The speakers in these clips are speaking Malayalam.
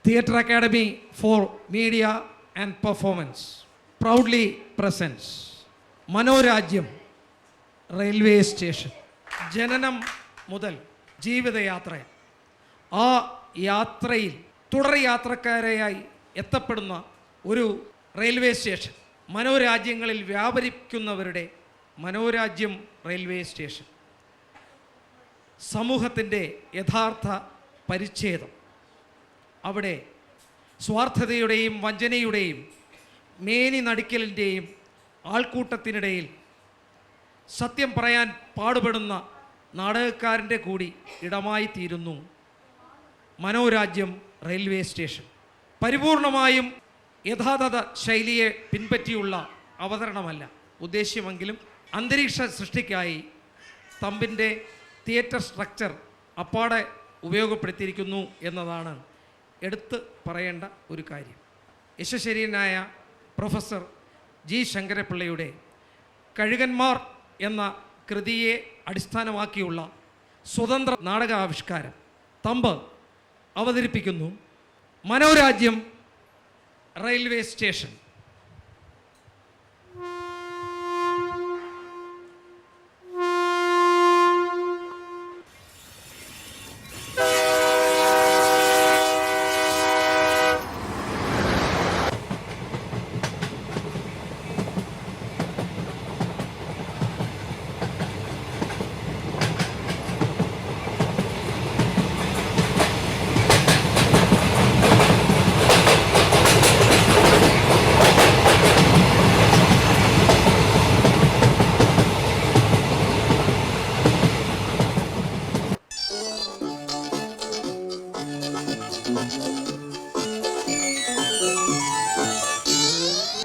Theatre Academy for Media and Performance proudly presents Manorajyam railway station. ജനനം മുതൽ ജീവിതയാത്ര, ആ യാത്രയിൽ തുടർ യാത്രക്കാരെയായി എത്തപ്പെടുന്ന ഒരു റെയിൽവേ സ്റ്റേഷൻ, മനോരാജ്യങ്ങളിൽ വ്യാപരിക്കുന്നവരുടെ മനോരാജ്യം റെയിൽവേ സ്റ്റേഷൻ. സമൂഹത്തിൻ്റെ യഥാർത്ഥ പരിച്ഛേദം. അവിടെ സ്വാർത്ഥതയുടെയും വഞ്ചനയുടെയും മേനി നടിക്കലിൻ്റെയും ആൾക്കൂട്ടത്തിനിടയിൽ സത്യം പറയാൻ പാടുപെടുന്ന നാടകക്കാരൻ്റെ കൂടി ഇടമായി തീരുന്നു മനോരാജ്യം റെയിൽവേ സ്റ്റേഷൻ. പരിപൂർണമായും യഥാതഥ ശൈലിയെ പിൻപറ്റിയുള്ള അവതരണമല്ല ഉദ്ദേശ്യമെങ്കിലും അന്തരീക്ഷ സൃഷ്ടിക്കായി തമ്പിൻ്റെ തിയേറ്റർ സ്ട്രക്ചർ അപ്പാടെ ഉപയോഗപ്പെടുത്തിയിരിക്കുന്നു എന്നതാണ് എടുത്ത് പറയേണ്ട ഒരു കാര്യം. യശശരീരനായ പ്രൊഫസർ ജി ശങ്കരപ്പിള്ളയുടെ കഴുകന്മാർ എന്ന കൃതിയെ അടിസ്ഥാനമാക്കിയുള്ള സ്വതന്ത്ര നാടകാവിഷ്കാരം തമ്പ് അവതരിപ്പിക്കുന്നു Manorajyam railway station.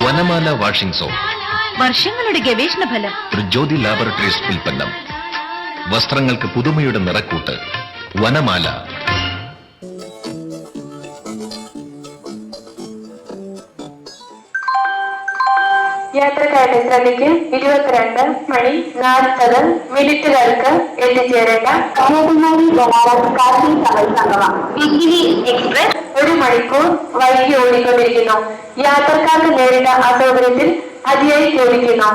Vanamala washing soap, വർഷങ്ങളുടെ ഗവേഷണ ഫലം, ത്രിജ്യോതി ലാബറട്ടറീസ് ഉൽപ്പന്നം. വസ്ത്രങ്ങൾക്ക് പുതുമയുടെ നിറക്കൂട്ട് വനമാല. യാത്രക്കാരുടെ ശ്രദ്ധയ്ക്ക് 22:40 എത്തിച്ചേരേണ്ട കന്യാകുമാരി ബനാറസ് കാശി സവായ് സംഗമം പിങ്കിലി എക്സ്പ്രസ് 1 മണിക്കൂർ വൈകി ഓടിക്കൊണ്ടിരിക്കുന്നു. യാത്രക്കാർക്ക് നേരിട്ട അസൗകര്യത്തിൽ അതിയായി ചോദിക്കുന്നു.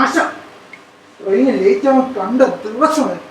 ആശ ട്രെയിന് ലേറ്റ് ആവാൻ കണ്ട ദിവസമായി.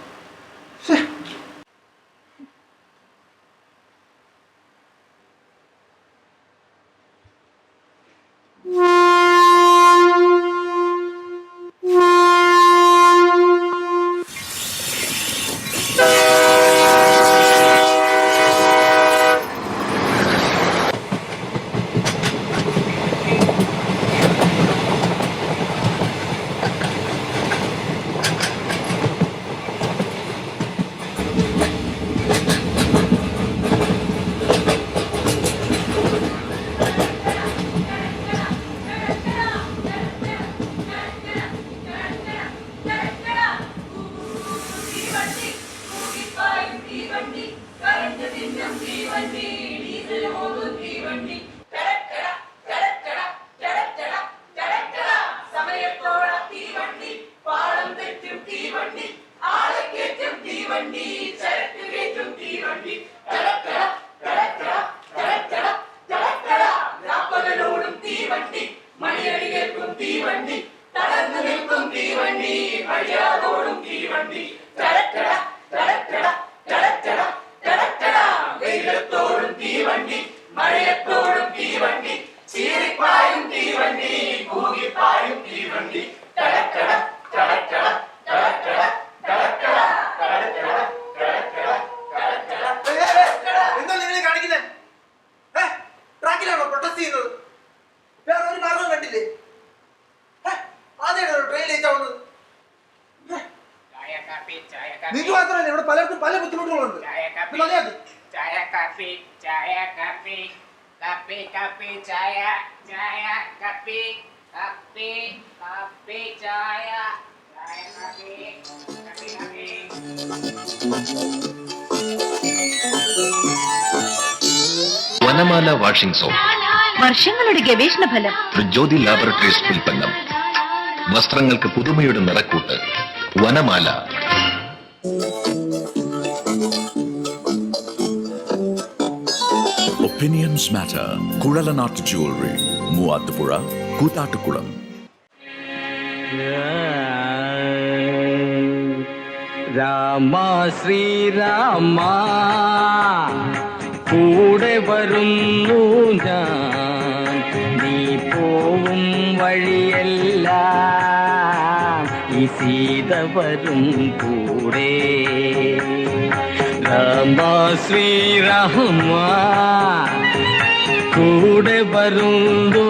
ട്രെയിൻ ലേറ്റ് നിങ്ങൾക്ക് മാത്രമല്ല ഇവിടെ പലർക്കും പല ബുദ്ധിമുട്ടുകളുണ്ട്. വനമാല വാഷിംഗ് സോപ്പ് വർഷങ്ങളുടെ ഗവേഷണ ഫലം. ജ്യോതി ലാബറട്ടറീസ് ഉൽപ്പന്നം. വസ്ത്രങ്ങൾക്ക് പുതുമയുടെ നിറക്കൂട്ട്. Vanamala. Opinions matter. Kudalanat Jewelry, Muvattupura, Koothatukulam. രാമാ ശ്രീരാമാ കൂടെ വരുന്നു ഞാൻ, നീ പോവും വഴിയെല്ലാം ഈ സീത വരും കൂടെ. രാമാ ശ്രീരാമാ കൂടെ വരുന്നു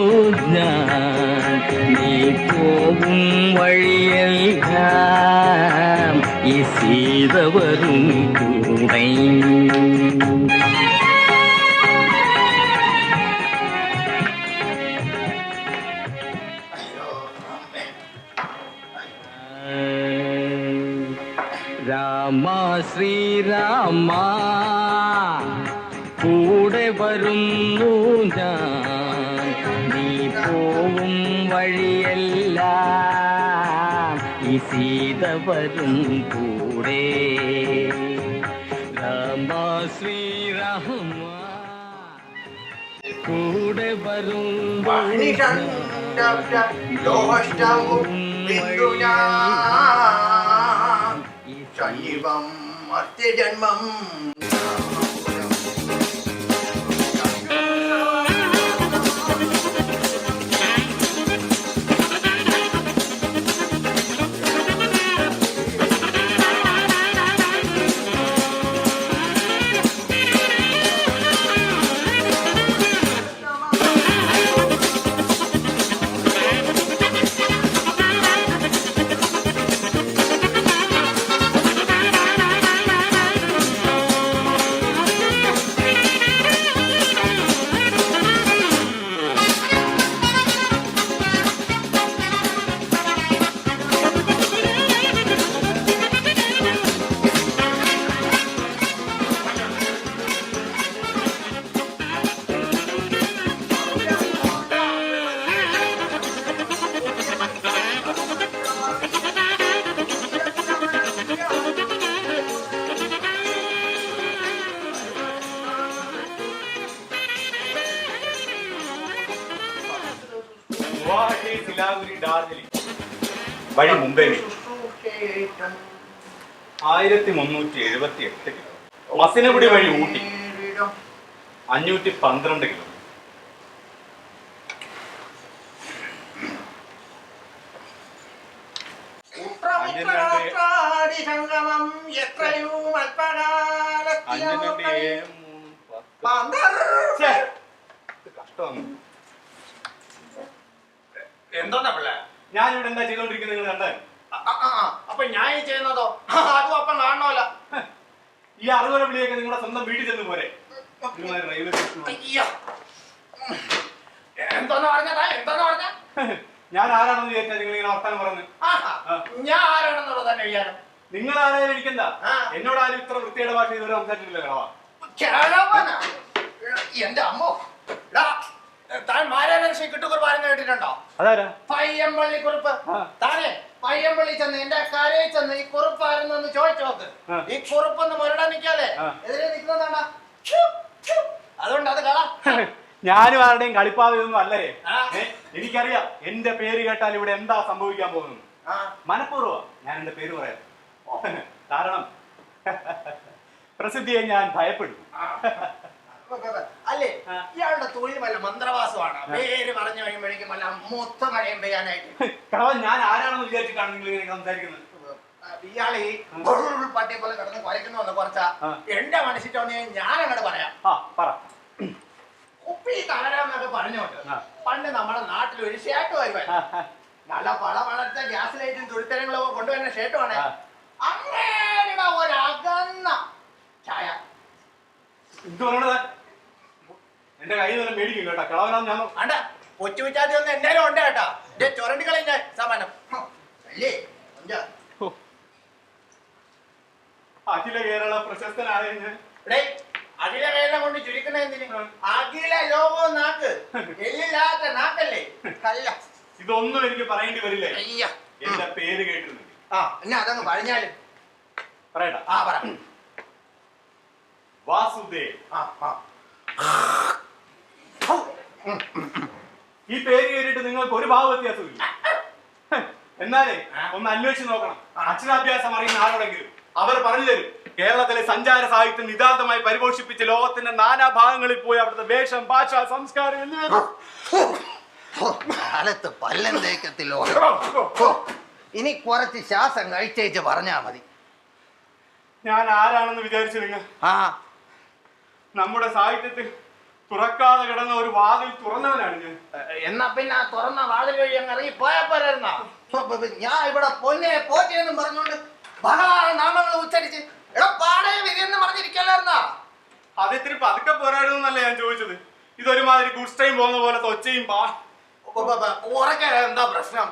ഞാൻ, നീ പോവും വഴിയെല്ലാം ഈ സീത വരും കൂടെ. രാമാ ശ്രീരാമാ കൂടെ വരുന്നു ഞാൻ, നീ പോവും വഴിയെല്ലാം ഈ സീത വരും കൂടെ. രാമാ ശ്രീരാമാ കൂടെ വരുന്നു ശൈവം മർത്യജന്മം. ഗുവാഹട്ടി, സിലാഗുരി, ഡാർജിലിംഗ് വഴി മുംബൈ 1378 കിലോ. മസിനഗുഡി വഴി ഊട്ടി 512 കിലോ. കഷ്ടമാണ്. എന്തോന്നാ പിള്ളേ ഞാനിവിടെ എന്താ ചെയ്തോണ്ടിരിക്കുന്നത് നിങ്ങൾ കണ്ടേ? അപ്പൊ ഞാൻ ഈ ചെയ്യുന്നതോ അതും അപ്പം കാണണമല്ലോ. ഈ അറിവുള്ള വിളിയൊക്കെ നിങ്ങളുടെ സ്വന്തം വീട്ടിൽ ചെന്ന് പോരെ. റെയിൽവേ സ്റ്റേഷൻ എന്തോന്ന് പറഞ്ഞതാ എന്തോന്ന് പറഞ്ഞ ഞാൻ ആരാണെന്ന് വിചാരിച്ചാൽ നിങ്ങൾ ഇങ്ങനെ വർത്താനം പറഞ്ഞു. ഞാൻ ആരാണെന്നുള്ളത് തന്നെ വിചാരം. നിങ്ങൾ ആരായാലും ഇരിക്കണ്ട. എന്നോട് ആരും ഇത്ര വൃത്തിയുടെ ഭാഷ ഇതുവരെ സംസാരിച്ചിട്ടില്ല. കിഴവനാ എന്റെ അമ്മോ. താൻ മാരാലക്ഷ്മി കിട്ടുകുറിപ്പ് ആരെന്ന് കേട്ടിട്ടുണ്ടോ? അതാരാ? പയ്യമ്പള്ളി കുറിപ്പ്. താനെ പയ്യമ്പള്ളി ചെന്ന് എന്റെ കരയിൽ ചെന്ന് ഈ കുറിപ്പ് ആരെന്ന് ചോദിച്ചു നോക്ക്. ഈ കുറിപ്പൊന്ന് മുരടാൻ നിൽക്കാതെ എതിരെ നിൽക്കുന്നതാണ്ടാ. അതുകൊണ്ട് അത് കള. ഞാനും ആരുടെയും കളിപ്പാതൊന്നും അല്ലേ. എനിക്കറിയാം എന്റെ പേര് കേട്ടാൽ ഇവിടെ എന്താ സംഭവിക്കാൻ പോകുന്നത്. മനഃപൂർവ്വ ഞാൻ എന്റെ പേര് പറയാം. കാരണം പ്രസിദ്ധിയെ ഞാൻ ഭയപ്പെടും. അല്ലേ ഇയാളുടെ തൊഴിൽ വല്ല മന്ത്രവാസമാണ്. പേര് പറഞ്ഞു കഴിയുമ്പോഴേക്കും വല്ല മൊത്തം കഴിയും പെയ്യാനായിട്ട്. ഞാൻ ആരാണെന്ന് വിചാരിച്ചിട്ടാണ് നിങ്ങൾ ഇങ്ങനെ സംസാരിക്കുന്നത്. ഇയാള് ഈ പട്ടിയെ പോലെ കിടന്ന് കുറയ്ക്കുന്നു കുറച്ചാ എന്റെ മനസ്സിൽ ഞാൻ അങ്ങോട്ട് പറയാം. കുപ്പി തകരാന്നൊക്കെ പറഞ്ഞോണ്ട് പണ്ട് നമ്മുടെ നാട്ടിൽ ഒരു ഷേട്ട് വരുവാൻ നല്ല പള വളർച്ച ഗ്യാസ് ലൈറ്റും തുണിത്തരങ്ങളും കൊണ്ടുവരുന്ന ഷേട്ടുമാണ്. അങ്ങനെ എന്ത് പറയണത്? എന്റെ കയ്യിൽ നിന്ന് മേടിക്കും കേട്ടാ, കളവനാന്ന് ഞാൻ അണ്ട കൊച്ചു വിച്ചാത്തി ഒന്ന് എന്തായാലും ഉണ്ട് കേട്ടാ. ചൊരണ്ടി കളഞ്ഞ സമാനം അല്ലേ. അഖില കേരള പ്രശസ്തനായ ഞാൻ. അഖില കേരളം കൊണ്ട് ചുരുക്കുന്ന എന്തിനു? അഖില ലോകവും നാക്ക് എല്ലില്ലാത്ത നാക്കല്ലേ അല്ല. ഇതൊന്നും എനിക്ക് പറയേണ്ടി വരില്ലേ? അയ്യ എന്റെ പേര് കേട്ടിരുന്നു. ആ എന്നാ അതങ്ങ് പറഞ്ഞാലും പറയട്ടാ. ആ പറ. വാസുദേവ്. ആ ഈ പേര് കേട്ടിട്ട് നിങ്ങൾക്ക് ഒരു ഭാവ വ്യത്യാസമില്ല. എന്നാലേ ഒന്ന് അന്വേഷിച്ച് നോക്കണം. അക്ഷരാഭ്യാസം അറിയുന്ന ആരോടെങ്കിലും അവർ പറഞ്ഞു തരും. കേരളത്തിലെ സഞ്ചാര സാഹിത്യം നിതാന്തമായി പരിപോഷിപ്പിച്ച് ലോകത്തിന്റെ നാനാഭാഗങ്ങളിൽ പോയി അവിടുത്തെ വേഷം, ഭാഷ, സംസ്കാരം കാലത്ത് പല്ലം തേക്കത്തില്ലോ. ഇനി കുറച്ച് ശ്വാസം കഴിച്ചേച്ച് പറഞ്ഞാ മതി. ഞാൻ ആരാണെന്ന് വിചാരിച്ചു നിങ്ങൾ? നമ്മുടെ സാഹിത്യത്തിൽ തുറക്കാതെ കിടന്ന ഒരു വാതിൽ തുറന്നവനാണ് ഞാൻ. എന്നാ പിന്നെ ആ തുറന്ന വാതിൽ വഴി അങ്ങ് ഇറങ്ങി പോയാ പോരായിരുന്ന? ഞാൻ ഇവിടെ പൊന്നെ പോറ്റെന്നും പറഞ്ഞോണ്ട് നാമങ്ങൾ ഉച്ചരിച്ച് പാടേ വിധിയെന്ന് പറഞ്ഞിരിക്കല്ലായിരുന്ന? അത് ഇത്തിരി പതുക്കെ പോരായിരുന്നു എന്നല്ല ഞാൻ ചോദിച്ചത്. ഇതൊരുമാതിരി ഗുഡ്സ് ടൈം പോകുന്ന പോലത്തെ ഒച്ചയും ഉറക്കാൻ എന്താ പ്രശ്നം?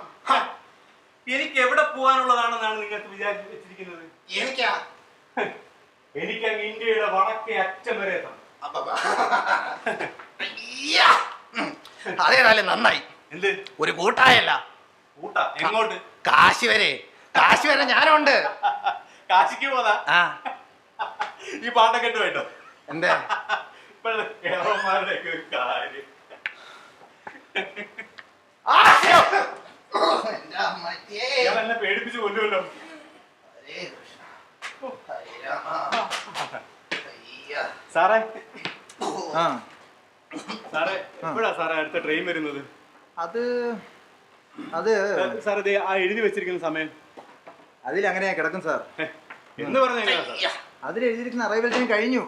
എനിക്ക് എവിടെ പോകാനുള്ളതാണെന്നാണ് നിങ്ങൾക്ക് വിചാരിച്ചു വെച്ചിരിക്കുന്നത്? എനിക്ക് അങ്ങ് ഇന്ത്യയുടെ വടക്കേ അറ്റം വരെ എത്തണം. അതേതായാലും നന്നായി. എന്ത് ഒരു കൂട്ടായല്ല? കൂട്ടാ എങ്ങോട്ട്? കാശി വരെ. കാശി വരെ ഞാനുണ്ട്. കാശിക്ക് പോതാ? ഈ പാട്ടൊക്കെ ഇട്ട് വേട്ടോ. എന്താ കേരളന്മാരുടെ ഒക്കെ ഒരു കാര്യം. എന്നെ പേടിപ്പിച്ച് കൊല്ലുമല്ലോ. സാറേ സാറേ എപ്പോഴാ സാറേ അടുത്ത ട്രെയിൻ വരുന്നത്? അത് സാർ ഇത് ആ എഴുതി വെച്ചിരിക്കുന്ന സമയം അതിലങ്ങനെയാ കിടക്കും സാർ. എന്ന് പറഞ്ഞ അതിൽ എഴുതിയിരിക്കുന്ന അറൈവൽ ടൈം കഴിഞ്ഞു.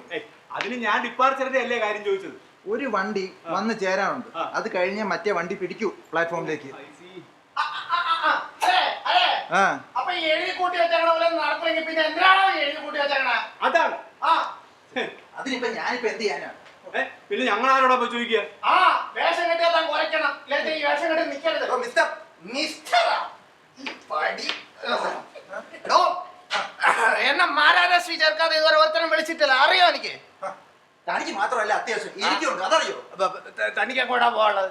അതിന് ഞാൻ ഡിപ്പാർച്ചറിന്റെ അല്ലേ കാര്യം ചോദിച്ചത്. ഒരു വണ്ടി വന്ന് ചേരാനുണ്ട്. അത് കഴിഞ്ഞ് മറ്റേ വണ്ടി പിടിക്കൂ പ്ലാറ്റ്ഫോമിലേക്ക്. അപ്പൊ എഴുതി കൂട്ടി വെച്ചേക്കണ പോലെ നടത്തില്ലെങ്കിൽ പിന്നെ എന്തിനാണോ എഴുതി കൂട്ടി വെച്ചേക്കണ? അതാണ്. അതിനിപ്പോ ഞാനിപ്പോ എന്ത് ചെയ്യാനാണ്? പിന്നെ ഞങ്ങൾ ആരോടാ പോയി ചോദിക്കുക? വേഷം കെട്ടിയാ താൻ കുറയ്ക്കണം. ഈ വേഷം കെട്ടി നിൽക്കരുത്. മിസ്റ്റർ മിസ്റ്ററാ ഈ പടി എന്നെ മാരാശ്രീ ചേർക്കാതെ ഇതുവരെ ഒരുത്തരം വിളിച്ചിട്ടില്ല. അറിയോ എനിക്ക്? തനിക്ക് മാത്രമല്ല അത്യാവശ്യം എനിക്കുണ്ട്. അതറിയോ? തനിക്ക് എങ്ങോട്ടാ പോകാനുള്ളത്?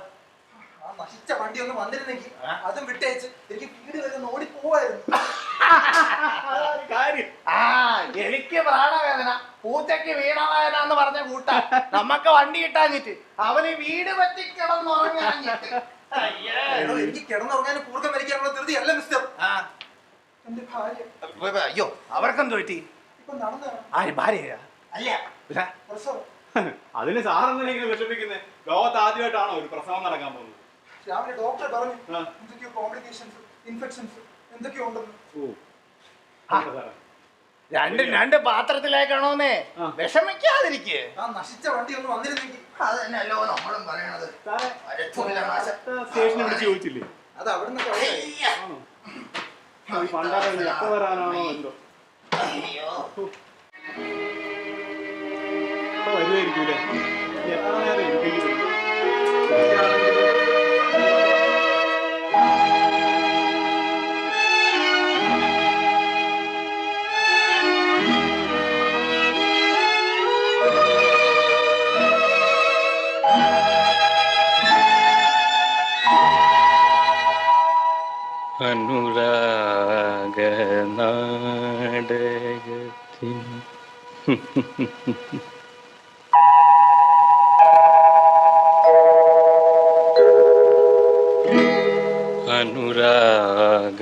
ആ നശിച്ച വണ്ടി ഒന്ന് വന്നിരുന്നെങ്കിൽ അതും വിട്ടയച്ച് എനിക്ക് വീട് വരെ ഓടി പോവായിരുന്നു. എനിക്ക് പ്രാണവേദന, പൂച്ചയ്ക്ക് വീണവേദന എന്ന് പറഞ്ഞ കൂട്ടാ. നമ്മക്ക് വണ്ടി കിട്ടാഞ്ഞിട്ട് അവന് വീട് പറ്റി കിടന്നുറങ്ങാഞ്ഞിട്ട്. എനിക്ക് കിടന്നുറങ്ങാനും കൂർക്കം വലിക്കാനുള്ള ധൃതി അല്ല മിസ്റ്റർ. എന്റെ ഭാര്യ. അയ്യോ അവർക്കെന്ത് പറ്റി? ഇപ്പൊ നടന്ന ആര് ഭാര്യ? അല്ല പ്രസവം. അതിന് സാറെന്തിനെങ്കിലും വിഷമിക്കുന്നത്? ലോകത്ത് ആദ്യമായിട്ടാണോ ഒരു പ്രസവം നടക്കാൻ പോകുന്നത്? രാവിലെ ഡോക്ടർ പറഞ്ഞു എന്തൊക്കെയോ കോംപ്ലിക്കേഷൻസ്, ഇൻഫെക്ഷൻസ് എന്തൊക്കെയോ ഉണ്ടെന്ന്. രണ്ട് പാത്രത്തിലേക്കാണോന്നേ വിഷമിക്കാതിരിക്കേ. ആ നശിച്ച വണ്ടി ഒന്ന് വന്നിരുന്നെങ്കിൽ. അത് തന്നെയല്ലോ നമ്മളും പറയണത്. സ്റ്റേഷനെ വിളിച്ച് ചോദിച്ചില്ലേ? അത് അവിടുന്ന് പണ്ടാറ എപ്പോ വരാനാണോ എന്തോ. വരുമായിരിക്കൂലേ? എത്ര നേരം ഇരിക്കും? അനുരാഗ നാടകത്തിൻ അനുരാഗ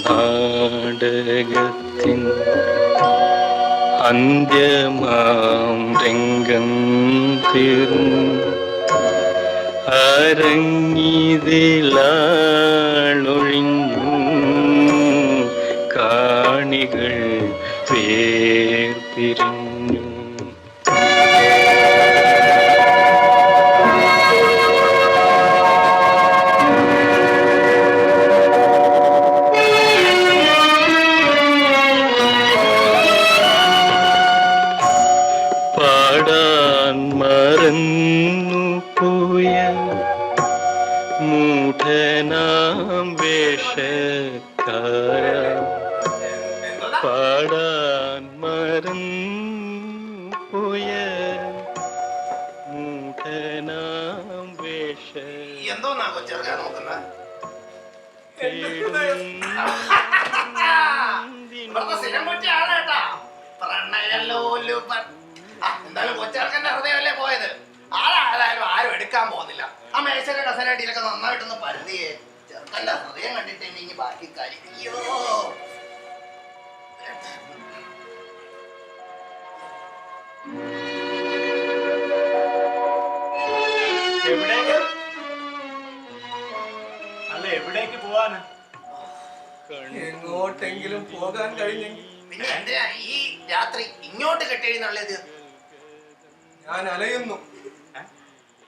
നാടകത്തിൻ അന്ത്യമാം രംഗം തീർന്നു അരങ്ങിതിലാളൊഴിഞ്ഞു കാണികൾ വേർപിരിഞ്ഞു. പാടാ പാടാൻ മറന്നുപോയ മൂഢനാം വേഷ എന്തോന്നാ കൊച്ചെറുക്കാൻ നോക്കുന്നത്? എന്തായാലും കൊച്ചെറുക്കന്റെ ഹൃദയമല്ലേ പോയത്. ആരായാലും ആരും എടുക്കാൻ പോകുന്നില്ല. ആ മേശയുടെ കസരടിയിലൊക്കെ നന്നായിട്ടൊന്ന് പരുതിയേ. ചെറുക്കന്റെ ഹൃദയം കണ്ടിട്ട് ഇനി ബാക്കി കാര്യം. അയ്യോ എവിടേക്ക്? അല്ല എവിടേക്ക് പോവാന്? എങ്ങോട്ടെങ്കിലും പോകാൻ കഴിഞ്ഞെങ്കിൽ. പിന്നെ എന്തിനാ ഈ രാത്രി ഇങ്ങോട്ട് കെട്ടിയെഴുന്നള്ളത്? ഞാൻ അലയുന്നു.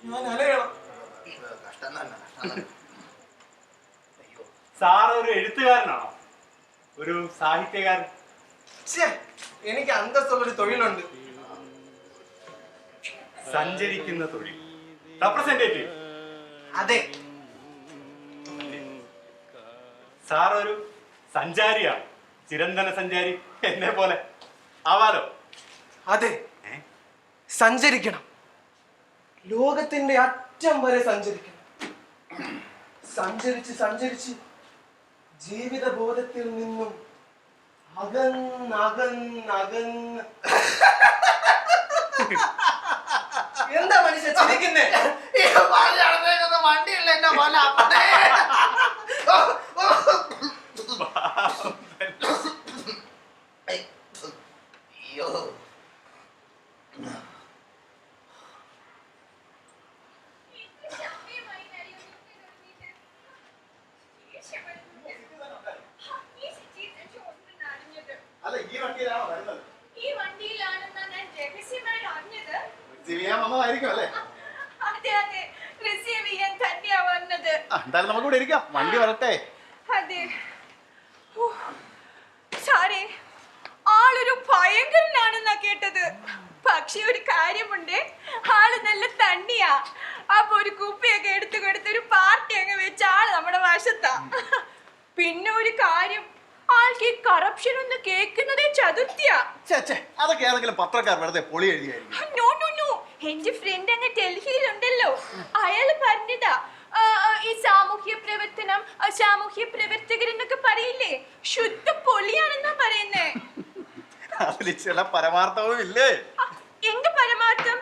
ഞാൻ അലയണം. കഷ്ടം തന്നെ, കഷ്ടം തന്നെ. സാർ ഒരു എഴുത്തുകാരനാണോ? ഒരു സാഹിത്യകാരൻ? എനിക്ക് അന്തസ്സുള്ളൊരു തൊഴിലുണ്ട്. സഞ്ചരിക്കുന്ന തൊഴിൽ, റെപ്രസെന്റേറ്റീവ്. അതെ, സാർ ഒരു സഞ്ചാരിയാണ്, ചിരന്തന സഞ്ചാരി, എന്നെ പോലെ ആവാലോ. അതെ, സഞ്ചരിക്കണം. ലോകത്തിന്റെ അറ്റം വരെ സഞ്ചരിക്കണം. സഞ്ചരിച്ച് സഞ്ചരിച്ച് ജീവിത ബോധത്തിൽ നിന്നും അകന്നകന്നകന്ന്. എന്താ മനുഷ്യ ചിരിക്കുന്നേ? വണ്ടിയില്ല എന്റെ പോലെ. അയ്യോ അല്ല ഈ വണ്ടിയിലാണോ വരുന്നത്? ഈ വണ്ടിയിലാണെന്നാ ഞാൻ രഹസ്യമായി അറിഞ്ഞത്. വന്നതായിരിക്കും അല്ലേ? അതെ അതെ, റിസീവ് ചെയ്യാൻ തന്നെയാ വന്നത്. എന്തായാലും നമുക്ക് ഇവിടെ ഇരിക്കാം, വണ്ടി വരട്ടെ. അതെ. സാറേ, ആളൊരു ഭയങ്കരനാണെന്നാ കേട്ടത്. പക്ഷെ ഒരു കാര്യമുണ്ട്, ആള് നല്ല തണ്ണിയാ. അപ്പൊ ഒരു കുപ്പിയൊക്കെ എടുത്തു കൊടുത്ത് ഒരു പാർട്ടി അങ്ങ് വെച്ച ആള് നമ്മുടെ വശത്താ. പിന്നെ ഒരു കാര്യം, ആൾക്ക് ഈ കറപ്ഷൻ ഒന്ന് കേൾക്കുന്നതേ ചതുർത്ഥിയാ. അതൊക്കെ ഏതെങ്കിലും പത്രക്കാർ വെറുതെ പൊളി എഴുതിയായിരിക്കും. നോ നോ നോ, എന്റെ ഫ്രണ്ട് അങ്ങ് ഡൽഹിയിലുണ്ടല്ലോ, അയാള് പറഞ്ഞതാ. ഈ സാമൂഹ്യ പ്രവർത്തനം, സാമൂഹ്യ പ്രവർത്തകർ എന്നൊക്കെ പറയില്ലേ, ശുദ്ധ പൊളിയാണെന്നാ പറയുന്നേ. അതിൽ ചില പരമാർത്ഥവും ഇല്ലേ? എന്ത് പരമാർത്ഥം?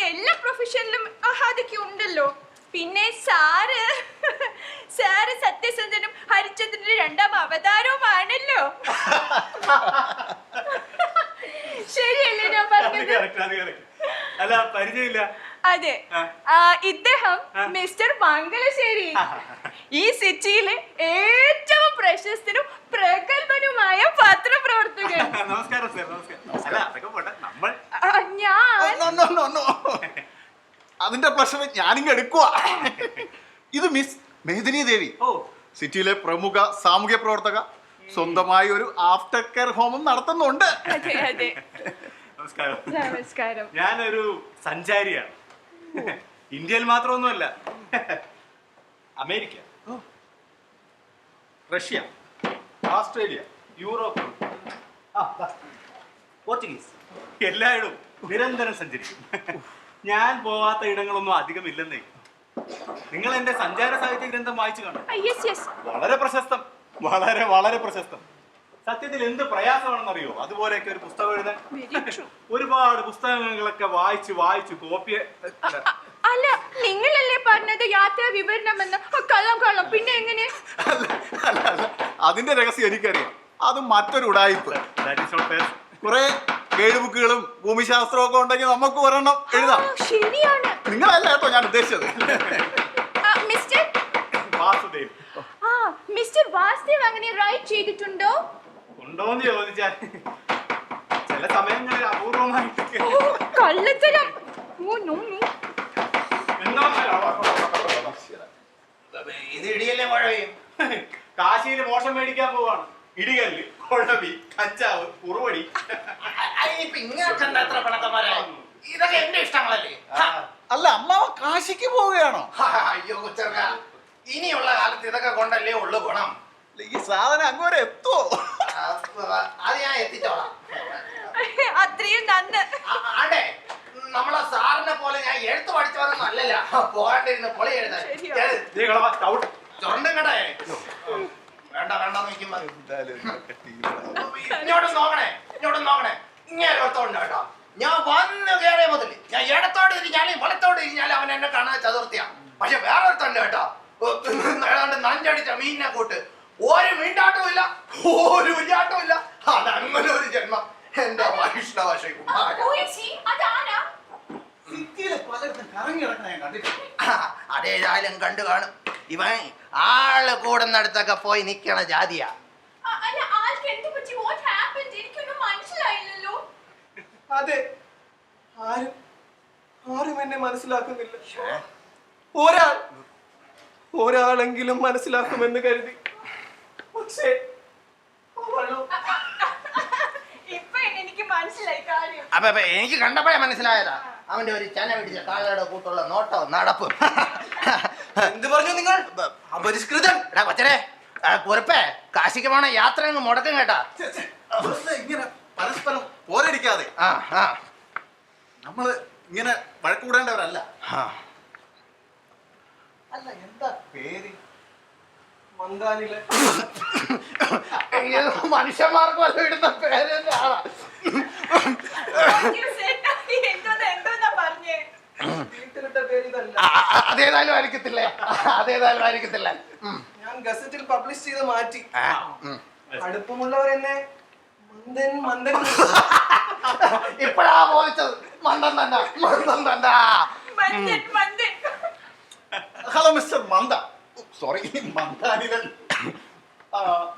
എല്ലാ പ്രൊഫഷനിലും അതൊക്കെ ഉണ്ടല്ലോ. പിന്നെ സാറ് സത്യസന്ധനും ഹരിചന്ദ്രന്റെ രണ്ടാം അവതാരവുമാണല്ലോ. ശരിയല്ലേ ഞാൻ പറഞ്ഞത്? അല്ല പരിചയമില്ല. അതെ, ഇദ്ദേഹം മിസ്റ്റർ മംഗലശ്ശേരി, ഈ സിറ്റിയിലെ ഏറ്റവും പ്രശസ്തനും പ്രഗത്ഭനുമായ പത്രപ്രവർത്തകൻ. നമസ്കാരം സർ, നമസ്കാരം. അല്ല അതൊക്കെ പോട്ടെ, നമ്മൾ ഞാൻ അതിന്റെ പ്രശ്നം ഞാനിങ്ങ് എടുക്കുക. ഇത് മിസ് മേദിനി ദേവി, സിറ്റിയിലെ പ്രമുഖ സാമൂഹ്യ പ്രവർത്തക, സ്വന്തമായി ഒരു ആഫ്റ്റർ കെയർ ഹോമും നടത്തുന്നുണ്ട്. അതെ അതെ. നമസ്കാരം. നമസ്കാരം. ഞാനൊരു സഞ്ചാരിയാണ്. ഇന്ത്യയിൽ മാത്രമൊന്നുമല്ല, America, Russia, Australia, Europe, Portuguese, എല്ലായിടവും നിരന്തരം സഞ്ചരിക്കും. ഞാൻ പോവാത്ത ഇടങ്ങളൊന്നും അധികം ഇല്ലെന്നേ. നിങ്ങൾ എന്റെ സഞ്ചാര സാഹിത്യ ഗ്രന്ഥം വായിച്ചു കാണും. വളരെ പ്രശസ്തം, വളരെ വളരെ പ്രശസ്തം. സത്യത്തിൽ എന്ത് പ്രയാസമാണെന്നറിയോ അതുപോലെയൊക്കെ ഒരു പുസ്തകം എഴുതാൻ. ഒരുപാട് പുസ്തകങ്ങളൊക്കെ വായിച്ചു വായിച്ചു കോപ്പി. അല്ല, നിങ്ങളല്ലേ പറഞ്ഞത് യാത്രാ വിവരണമെന്ന്? കള്ളം. പിന്നെ എങ്ങനെ? അതിന്റെ രഹസ്യം എനിക്കറിയാം. അത് മറ്റൊരു ഉടായിപ്പ്. കുറെ ഗൈഡ് ബുക്കുകളും ഭൂമിശാസ്ത്രവും ഒക്കെ ഉണ്ടെങ്കിൽ നമുക്ക് ഒരെണ്ണം എഴുതാം. ശരിയാണ്. നിങ്ങളല്ല കേട്ടോ ഞാൻ ഉദ്ദേശിച്ചത്. മിസ്റ്റർ വാസുദേവ്. മിസ്റ്റർ വാസുദേവ് അങ്ങനെ റൈറ്റ് ചെയ്തിട്ടുണ്ടോ? ഉണ്ടോന്ന് ചോദിച്ചാൽ ചില സമയങ്ങളിൽ അപൂർവമായിട്ട്. കള്ളത്തരം. ഇത് ഇടിയല്ലേ മഴയും. കാശിയിൽ മോഷം മേടിക്കാൻ പോവാണ്. ഇടികല്ല്, കൊഴവി, കഞ്ചാവ്, ഉറുവടി. ഇതൊക്കെ എന്റെ ഇഷ്ടങ്ങളല്ലേ? അല്ല, അമ്മാവ കാശിക്ക് പോവുകയാണോ? അയ്യോ കൊച്ചർക്ക, ഇനിയുള്ള കാലത്ത് ഇതൊക്കെ കൊണ്ടല്ലേ ഉള്ളു ഗുണം. ഈ സാധനം അങ്ങോട്ട് എത്തുവോ? അത് ഞാൻ എത്തിച്ചോളാം. അത്രയും നന്ന്. ആണ്ടേ, നമ്മളെ സാറിനെ പോലെ ഞാൻ എഴുത്ത് പഠിച്ചവരൊന്നും അല്ലല്ല. പോകണ്ടിരുന്ന പൊളി എഴുതാൻ ചുരണ്ടും കടേ. വേണ്ട വേണ്ട നോക്കുമ്പോ ഇങ്ങോട്ടും നോക്കണേ, ഇങ്ങോട്ടും നോക്കണേ. ഇങ്ങനെ ഓർത്തോണ്ട് കേട്ടോ, ഞാൻ വന്ന് കയറിയ മുതൽ ഞാൻ ഇടത്തോട് തിരിഞ്ഞാലും വലത്തോട് തിരിഞ്ഞാലും അവൻ എന്നെ കാണാൻ ചതുർത്ഥിയാ. പക്ഷെ വേറെ ഒരുത്തുണ്ട് കേട്ടോ, ഏതാണ്ട് നഞ്ചടിച്ച മീനിനെ കൂട്ട് ഒരു മീണ്ടാട്ടവും ഇല്ല, ഒരു ഉരിയാട്ടവും ഇല്ല. അതങ്ങനെ ഒരു ജന്മം എന്റെ വൈഷ്ണവ അതാരാ? സിറ്റിയിലെ പലയിടത്തും കറങ്ങി കിടക്കണ ഞാൻ കണ്ടിട്ടുണ്ട്. അതേതായാലും കണ്ടു കാണും. ഇവൻ ആള് കൂടുന്നിടത്തൊക്കെ പോയി നിക്കണ ജാതിയാ. അല്ല, ആൾക്ക് എന്ത് പറ്റി? What happened? എനിക്കൊന്നും മനസ്സിലായില്ലല്ലോ. അതെ, ആരും എന്നെ മനസ്സിലാക്കുന്നില്ല. ഒരാളെങ്കിലും മനസ്സിലാക്കുമെന്ന് കരുതി. പക്ഷേ ഇപ്പൊ എനിക്ക് മനസ്സിലായി കാര്യം. അപ്പൊ എനിക്ക് കണ്ടപ്പോഴേ മനസ്സിലായതാ അവന്റെ ഒരു ചന പിടിച്ച കാളയുടെ കൂട്ടുള്ള നോട്ടവും നടപ്പും. എന്ത് പറഞ്ഞു നിങ്ങൾ? അപരിഷ്കൃതൻ. എടാ കൊച്ചരെ, കുറിപ്പേ കാശിക്ക് പോണ യാത്ര അങ്ങ് മുടക്കും കേട്ടാ. ഇങ്ങനെ പരസ്പരം പോരടിക്കാതെ നമ്മള് ഇങ്ങനെ വഴക്കൂടേണ്ടവരല്ല. അല്ല, എന്താ പേര്? മന്ദാനിലെ മനുഷ്യന്മാർക്ക് വല്ല ഇടുന്ന പേര് തന്നെയാണ്. എന്തോന്നാ പറഞ്ഞേ? വീട്ടിലിട്ട പേര് ഇതല്ല. അതേതായാലും ആയിരിക്കത്തില്ല. ഞാൻ ഗസറ്റിൽ പബ്ലിഷ് ചെയ്ത് മാറ്റി. അടുപ്പമുള്ളവരെന്നെ മന്ദൻ ഇപ്പഴാ ബോധിച്ചത്. മന്ദൻ തന്നെ. ഹലോ മിസ്റ്റർ മന്ദ, സോറി മന്ദാനിലൻ.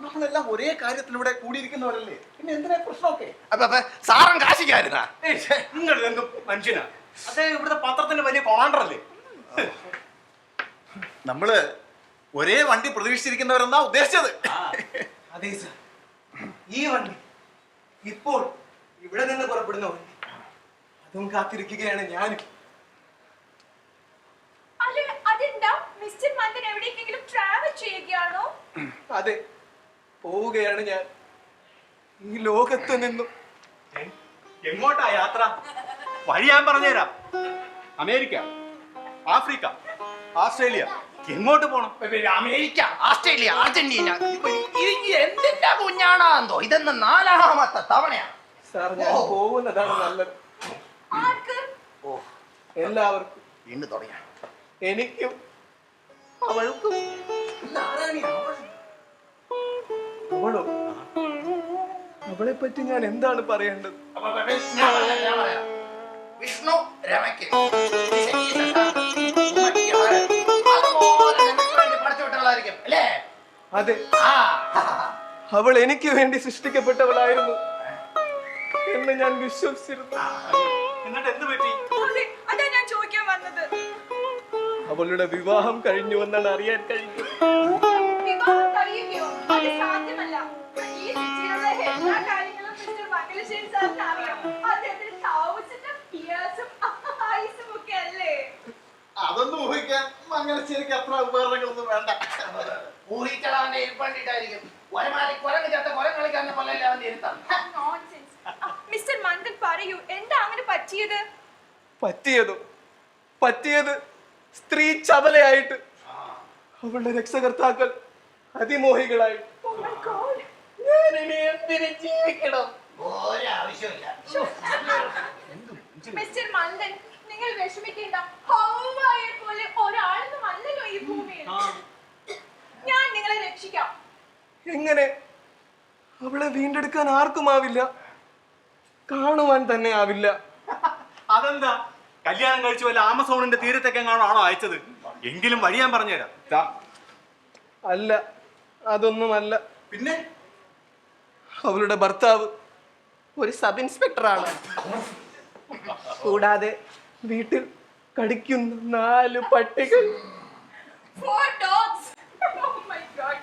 നമ്മളെല്ലാം ഒരേ കാര്യത്തിലൂടെ കൂടിയിരിക്കുന്നവരല്ലേ, പിന്നെ എന്തിനാ പ്രശ്നമൊക്കെ? അപ്പൊ സാറും കാശിക്കായിരുന്നാ? നിങ്ങൾ എന്തും മനുഷ്യനാ. അദ്ദേഹം ഇവിടുത്തെ പത്രത്തിന്റെ വലിയ കൊമാൻഡർ അല്ലേ? നമ്മള് ഒരേ വണ്ടി പ്രതീക്ഷിച്ചിരിക്കുന്നവരെന്നാ ഉദ്ദേശിച്ചത്. അതെ സർ, ഈ വണ്ടി ഇപ്പോൾ ഇവിടെ നിന്ന് പുറപ്പെടുന്ന വണ്ടി, അതും കാത്തിരിക്കുകയാണ് ഞാനും. അതെന്താ മിസ്റ്റർ മന്ദൻ എവിടേക്കെങ്കിലും ട്രാവൽ ചെയ്യുകയാണോ? അതെ, പോവുകയാണ് ഞാൻ ഈ ലോകത്ത് നിന്നും. എങ്ങോട്ടാ യാത്ര? വഴി ഞാൻ പറഞ്ഞുതരാം. അമേരിക്ക, ആഫ്രിക്ക, ഓസ്ട്രേലിയ, എങ്ങോട്ട് പോണം? America, Australia, Argentina. എന്തിന്റെ കുഞ്ഞാണോ ഇതെന്ന് 4ാമത്തെ തവണയാ. സാർ, ഞാൻ പോകുന്നതാണ് നല്ലത്. എല്ലാവർക്കും. വീണ്ടും തുടങ്ങിയ എനിക്കും അവൾക്കും. അവളോ? അവളെ പറ്റി ഞാൻ എന്താണ് പറയേണ്ടത്? വിഷ്ണു രമയ്ക്ക് അല്ലേ? അതെ, അവൾ എനിക്ക് വേണ്ടി സൃഷ്ടിക്കപ്പെട്ടവളായിരുന്നു എന്ന് ഞാൻ വിശ്വസിച്ചിരുന്നു. എന്നിട്ട് എന്ത് പറ്റി? അതാ ഞാൻ ചോദിക്കാൻ വന്നത്. അവളുടെ വിവാഹം കഴിഞ്ഞു എന്നാണ് അറിയാൻ കഴിഞ്ഞത്. വിവാഹം കഴിയുകയോ? അത് സാധ്യമല്ല. ഈ സിറ്റിയിലുള്ള എല്ലാ കാര്യങ്ങളും മിസ്റ്റർ മംഗലശ്ശേരി സാറിന് അറിയാം. അദ്ദേഹത്തിന് 1000 years ആയുസ്സും ഒക്കെ അല്ലേ? അതൊന്നും ഊഹിക്കാൻ മംഗലശ്ശേരിക്ക് അത്ര ഉപകരണങ്ങളൊന്നും വേണ്ട. ഊഹിക്കളവന്റെ ഇരിപ്പണ്ടിട്ടായിരിക്കും. കുരങ്ങ് ചേർത്ത കുരം കളിക്കാരനെ പോലെയല്ലേ അവന്റെ ഇരുത്താം. Nonsense. മിസ്റ്റർ മന്ദൻ പറയൂ, എന്താ അങ്ങനെ പറ്റിയത്? പറ്റിയത് സ്ത്രീ ചപലയായിട്ട് അവളുടെ രക്ഷകർത്താക്കൾ അതിമോഹികളായി. Oh my God. ഞാൻ ഇനി എന്തിന് ജീവിക്കണം? ഒരാവശ്യമില്ല. മിസ്റ്റർ മന്ദൻ, നിങ്ങൾ വിഷമിക്കേണ്ട. ഹൗവയെ പോലെ ഒരാളൊന്നും അല്ലല്ലോ ഈ ഭൂമിയിൽ. ഞാൻ നിങ്ങളെ രക്ഷിക്കാം. എങ്ങനെ? അവളെ വീണ്ടെടുക്കാൻ ആർക്കുമാവില്ല, കാണുവാൻ തന്നെ ആവില്ല. അതെന്താ? കല്യാണം കഴിച്ചു വല്ല ആമസോണിന്റെ തീരത്തേക്കെങ്ങാണോ അയച്ചത്? എങ്കിലും വഴി ഞാൻ പറഞ്ഞുതരാം. അല്ല, അതൊന്നുമല്ല. പിന്നെ അവളുടെ ഭർത്താവ് ഒരു സബ് ഇൻസ്പെക്ടറാണ്. കൂടാതെ വീട്ടിൽ കടിക്കുന്ന 4 പട്ടികൾ. 4 dogs. Oh my God.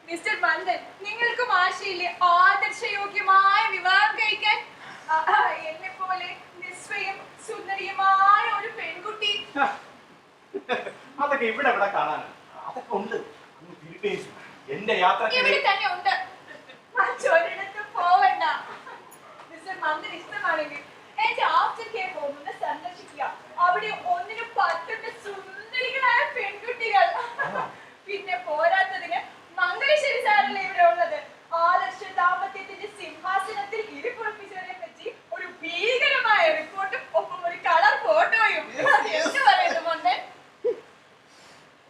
Mister മന്ദൻ, നിങ്ങൾക്കും ആശയില്ലേ ആദർശയോഗ്യമായ വിവാഹം കഴിക്കാൻ? എന്നെ പോലെ നിസ്വയം സുന്ദരിയുമായ ഒരു പെൺകുട്ടി. അതൊക്കെ ഇവിടെ കാണാനാ? അതൊക്കെ ഉണ്ട്. ഫിലിപ്പീൻസ്, നിന്റെ യാത്രക്കിടെ ഇവിടെ തന്നെ ഉണ്ട്. മറ്റൊരിടത്തും പോവണ്ട. മിസ്റ്റർ മന്ദിർ ഇഷ്ടമാണെങ്കിൽ എന്റെ ആഫ്റ്റർ കെയർ ഹോം ഒന്ന് സന്ദർശിക്കുക. അവിടെ 1-10 സുന്ദരികളായ പെൺകുട്ടികൾ. പിന്നെ പോരാത്തതിന് മംഗലശ്ശേരി സാറല്ലേ ഇവിടെ ഉള്ളത്. ആദർശ ദാമ്പത്യത്തിന്റെ സിംഹാസനത്തിൽ ഇരിപ്പുറപ്പിച്ചവരെ പറ്റി ഒരു ഭീകരമായ റിപ്പോർട്ടും ഒപ്പം ഒരു കളർ ഫോട്ടോയും. എന്ത് പറയുന്നു മോനെ?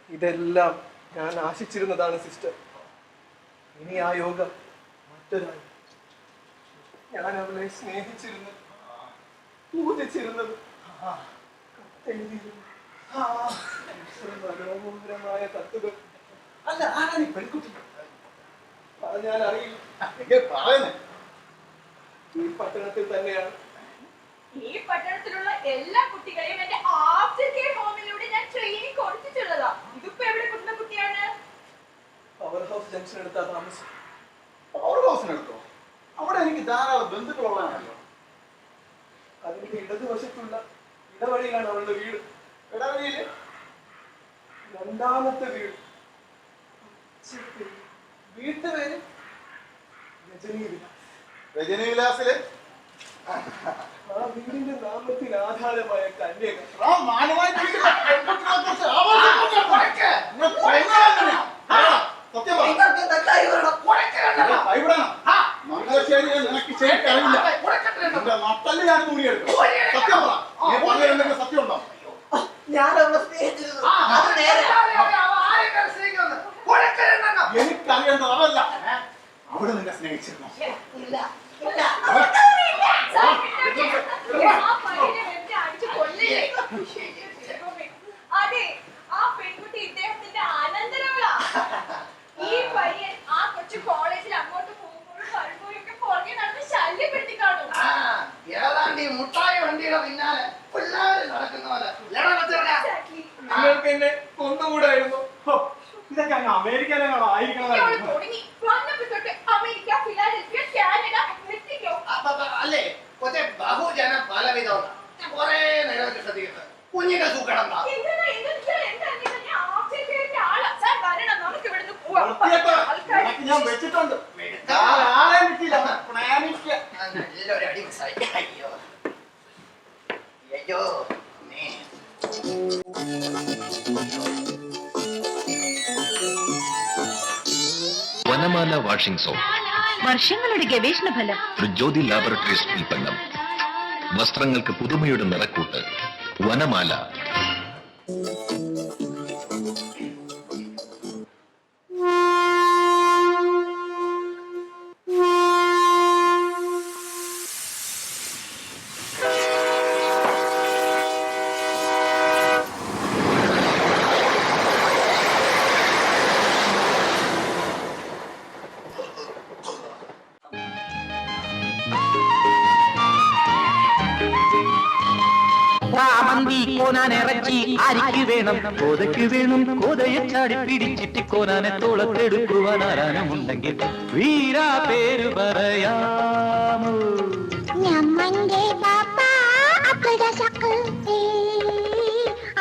ഇതെല്ലാം ഞാൻ ആശിച്ചിരുന്നതാണ് സിസ്റ്റർ. ഇനി ആ യോഗം മറ്റൊരാൾ. ഞാൻ അവളെ സ്നേഹിച്ചിരുന്നത്, പൂജിച്ചിരുന്നത്, കത്തെഴുതിയിരുന്നു. മനോഹരമായ കത്തുകൾ. അല്ല, ആരാണ് ഈ പെൺകുട്ടി? പറഞ്ഞാൽ അറിയില്ല. പറയുന്നേ ഈ പട്ടണത്തിൽ തന്നെയാണ്. ഈ പട്ടണത്തിലുള്ള എല്ലാ കുട്ടികളെയും എന്റെ ആഫ്റ്റർ കെയർ ഹോമിലൂടെ ഞാൻ ട്രെയിനിങ് കൊടുത്തിട്ടുള്ളതാ. ഇതിപ്പോ എവിടെ കിട്ടുന്ന കുട്ടിയാണ്? പവർ ഹൗസ് ജംഗ്ഷൻ എടുത്താ താമസം. പവർ ഹൗസിനെടുത്തോ? അവിടെ എനിക്ക് ധാരാളം ബന്ധുക്കളുള്ളതാണല്ലോ. അതിന്റെ ഇടതുവശത്തുള്ള ഇടവഴിയിലാണ് അവളുടെ വീട്. ഇടവഴിയില് 2ാമത്തെ വീട്. വീട്ടുപേര് രജനി വിലാസില്. ആ വീടിന്റെ നാമത്തിന് ആധാരമായ കന്യക. സത്യമുണ്ടോ? ഞാൻ അവളെ സ്നേഹിച്ചിരുന്നു. എനിക്കറിയേണ്ടത് അതല്ല, അവിടെ നിന്നെ സ്നേഹിച്ചിരുന്നു. ഇല്ല. അതെ, ആ പെൺകുട്ടി ഇദ്ദേഹത്തിന്റെ അനന്തരവളാ. ഈ പയ്യൻ ആ കൊച്ചു കോളേജിൽ അങ്ങോട്ട് പോകുമ്പോഴും വരുമ്പോഴും ഒക്കെ പുറകെ നടന്ന് ശല്യപ്പെടുത്തി കാണും. ഏതാണ്ട് ഈ മുട്ടായി വണ്ടിയുടെ പിന്നാലെ പിള്ളേര് നടക്കുന്ന പോലെ. നിങ്ങൾക്ക് എന്നെ കൊന്നുകൂടായിരുന്നു. ഇതൊക്കെ അങ്ങ് അമേരിക്കയിലെങ്ങാണോ ആയിരിക്കണം. തുടങ്ങി വന്നപ്പോ തൊട്ട് അമേരിക്ക, ഫിലാഡൽഫിയ, കാനഡ, മെക്സിക്കോ. അല്ലേ കൊച്ചെ ബഹുജന പലവിധം. ഞാൻ കുറെ നേരം ശ്രദ്ധിക്കുന്നത്. കുഞ്ഞിന്റെ സൂക്കണം ഞാൻ വെച്ചിട്ടുണ്ട്. നല്ലൊരു അടി മിസ്സായി. അയ്യോ അയ്യോ വനമാല വാഷിംഗ് സോപ്പ്. വർഷങ്ങളുടെ ഗവേഷണ ഫലം. ജ്യോതി ലാബറട്ടറീസ് ഉൽപ്പന്നം. വസ്ത്രങ്ങൾക്ക് പുതുമയുടെ നിറക്കൂട്ട്. വനമാല. കോനാനിറച്ചി ആരിക്ക് വേണം? കോതയ്ക്ക് വേണം. കോതയെ ചാടി പിടിച്ചിട്ട് കോനാനെ തോളത്തെടുക്കുവാൻ ആരാനുമുണ്ടെങ്കിൽ വീരാ പേര് പറയാമോ? ഞമ്മന്റെ പാപ്പ അപ്പഴ സക്ക്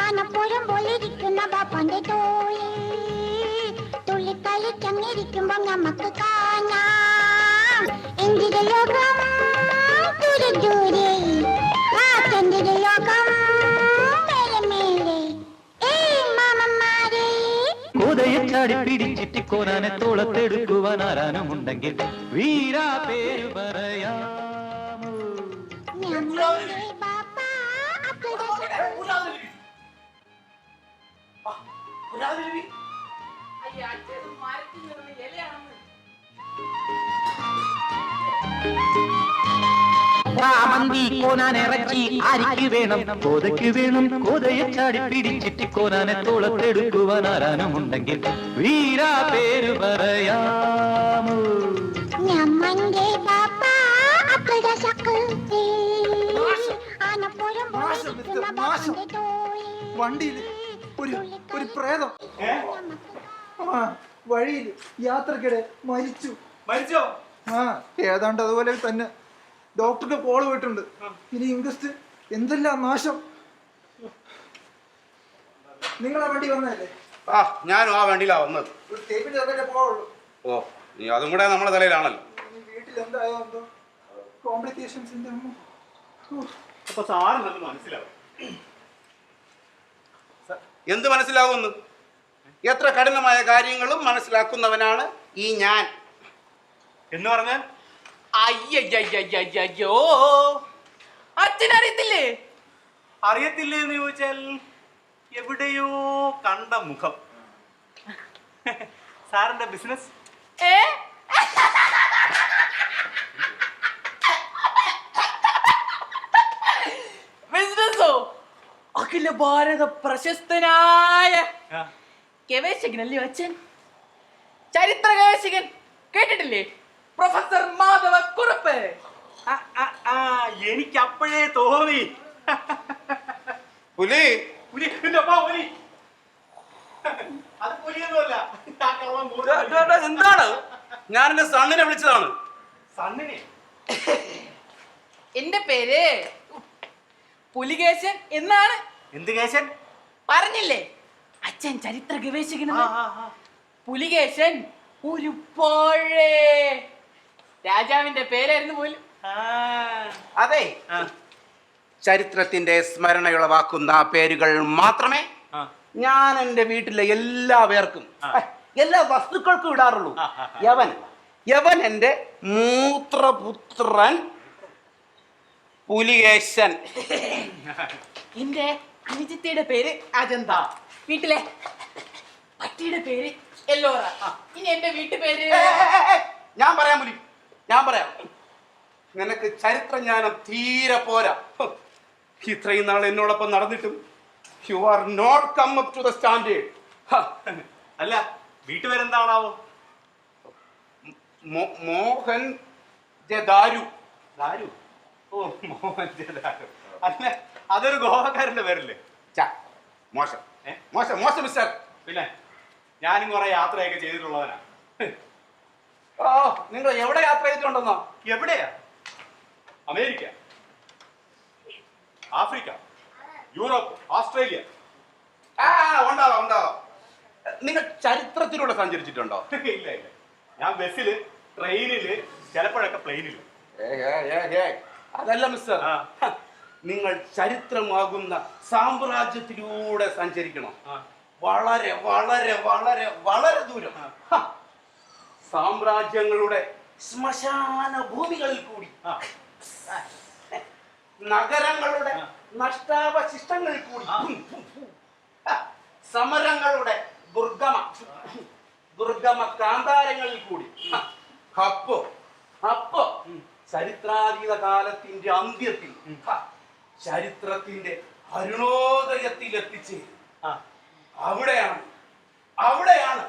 ആനപ്പുരം പോലിരിക്കുന്ന പാപ്പന്റെ തോളി തുള്ളിക്കളി ചങ്ങിരിക്കുമ്പോ നമുക്ക് കാണാം എന്തിന്റെ ലോകം ദൂരെ ആറ്റന്റെ ലോകം കോതയെ ചാടി പിടിച്ചിട്ട് കോനാനെ തോളത്തെടുക്കുവാൻ ആരാനുമുണ്ടെങ്കിൽ വീരാ പേര് പറയാമോ? ഞമ്മന്റെ പാപ്പ അപ്പഴ മന്തി കോനാനിറച്ചി ആരിക്ക് വേണം? കോതയ്ക്ക് വേണം. കോതയെ ചാടി പിടിച്ചിട്ട് കോനാനെ തോളത്തെടുക്കുവാൻ ആരാനുമുണ്ടെങ്കിൽ വീരാ പേര് പറയാമോ? ഞമ്മന്റെ പാപ്പ അപ്പഴ സക്ക് ആനപ്പുരം പോലിരിക്കുന്ന പാപ്പന്റെ തോളി വണ്ടിയിൽ ഒരു പ്രേതം വഴിയിൽ യാത്രക്കിടെ മരിച്ചു. മരിച്ചോ? ഏതാണ്ട് അതുപോലെ തന്നെ. ഡോക്ടർക്ക് കോൾ പോയിട്ടുണ്ട്. ഇനി ഇൻക്വസ്റ്റ് എന്തെല്ലാം നാശം. നിങ്ങളാ വണ്ടി വന്നതല്ലേ? ഞാനും ആ വണ്ടിയിലാ വന്നത്. ഒരു സ്റ്റേപ്പിൽ ചെറുതെ പോവുള്ളൂ. ഓ നീ അതും കൂടെ നമ്മുടെ തലയിലാണല്ലോ. വീട്ടിൽ എന്തായോ എന്തോ കോംപ്ലിക്കേഷൻസിന്റെ അപ്പൊ സാറിനത് മനസ്സിലാവും. എന്ത് മനസ്സിലാവുമെന്ന്? എത്ര കഠിനമായ കാര്യങ്ങളും മനസ്സിലാക്കുന്നവനാണ് ഈ ഞാൻ. എന്ന് പറഞ്ഞാൽ അയ്യോ അച്ഛനറിയത്തില്ലേ? അറിയത്തില്ലേ എന്ന് ചോദിച്ചാൽ എവിടെയോ കണ്ട മുഖം. സാറിന്റെ ബിസിനസ് ബിസിനസ്സോ? അഖില ഭാരത പ്രശസ്തനായ ഗവേഷകനല്ലേ അച്ഛൻ? ചരിത്ര ഗവേഷകൻ കേട്ടിട്ടില്ലേ? പ്രൊഫസർ മാധവ കുറുപ്പ്. എനിക്ക് അപ്പോഴേ തോന്നി. പുലി പുലി പുലി അത് പുലിയൊന്നുമല്ല. എന്താണ്? ഞാൻ എന്റെ സണ്ണിനെ വിളിച്ചതാണ്. സണ്ണിനെ? എന്റെ പേര് പുലികേശൻ എന്നാണ്. എന്ത് കേശൻ? പറഞ്ഞില്ലേ അച്ഛൻ ചരിത്ര ഗവേഷകൻ. പുലികേശൻ ഒരു പഴയ രാജാവിന്റെ പേരായിരുന്നു പോലും. അതെ, ചരിത്രത്തിന്റെ സ്മരണയുളവാക്കുന്ന പേരുകൾ മാത്രമേ ഞാൻ എന്റെ വീട്ടിലെ എല്ലാ പേർക്കും എല്ലാ വസ്തുക്കൾക്കും ഇടാറുള്ളൂ. യവൻ എന്റെ മൂത്രപുത്രൻ പുലികേശൻ. എന്റെ അനുജത്തിയുടെ പേര് അജന്ത. വീട്ടിലെ പട്ടിയുടെ പേര് എല്ലോറ. ഇനി എന്റെ വീട്ടു പേര് ഞാൻ പറയാം പുലി, ഞാൻ പറയാം. നിനക്ക് ചരിത്രജ്ഞാനം തീരെ പോരാ. ഇത്രയും നാൾ എന്നോടൊപ്പം നടന്നിട്ടും you are not come up to the standard. അല്ല വീട്ടുപേരെന്താണാവോ? മോഹൻ ദാരു. ദാരു? ഓ മോഹൻ ദാരു. അല്ല അതൊരു ഗോവക്കാരന്റെ പേരല്ലേ? മോശം മോശം മോശം മിസ്റ്റർ. പിന്നെ ഞാനും കുറെ യാത്രയൊക്കെ ചെയ്തിട്ടുള്ളവനാ. ഓ നിങ്ങൾ എവിടെ യാത്ര ചെയ്തിട്ടുണ്ടെന്നോ? എവിടെയാ? America, Africa, Europe, Australia. ഉണ്ടാവാം ഉണ്ടാവാം. നിങ്ങൾ ചരിത്രത്തിലൂടെ സഞ്ചരിച്ചിട്ടുണ്ടോ? ഇല്ല ഇല്ല, ഞാൻ ബസ്സില്, ട്രെയിനില്, ചിലപ്പോഴൊക്കെ പ്ലെയിനില്. അതല്ല മിസ്റ്റർ, നിങ്ങൾ ചരിത്രമാകുന്ന സാമ്രാജ്യത്തിലൂടെ സഞ്ചരിക്കണം. വളരെ വളരെ വളരെ വളരെ ദൂരം. സാമ്രാജ്യങ്ങളുടെ ശ്മശാന ഭൂമികളിൽ കൂടി, നഗരങ്ങളുടെ നഷ്ടാവശിഷ്ടങ്ങളിൽ കൂടി, സമരങ്ങളുടെ ദുർഗമ കാന്താരങ്ങളിൽ കൂടി, അപ്പോ ചരിത്രാതീത കാലത്തിന്റെ അന്ത്യത്തിൽ ചരിത്രത്തിന്റെ അരുണോദയത്തിൽ എത്തിച്ചേരും. അവിടെയാണ്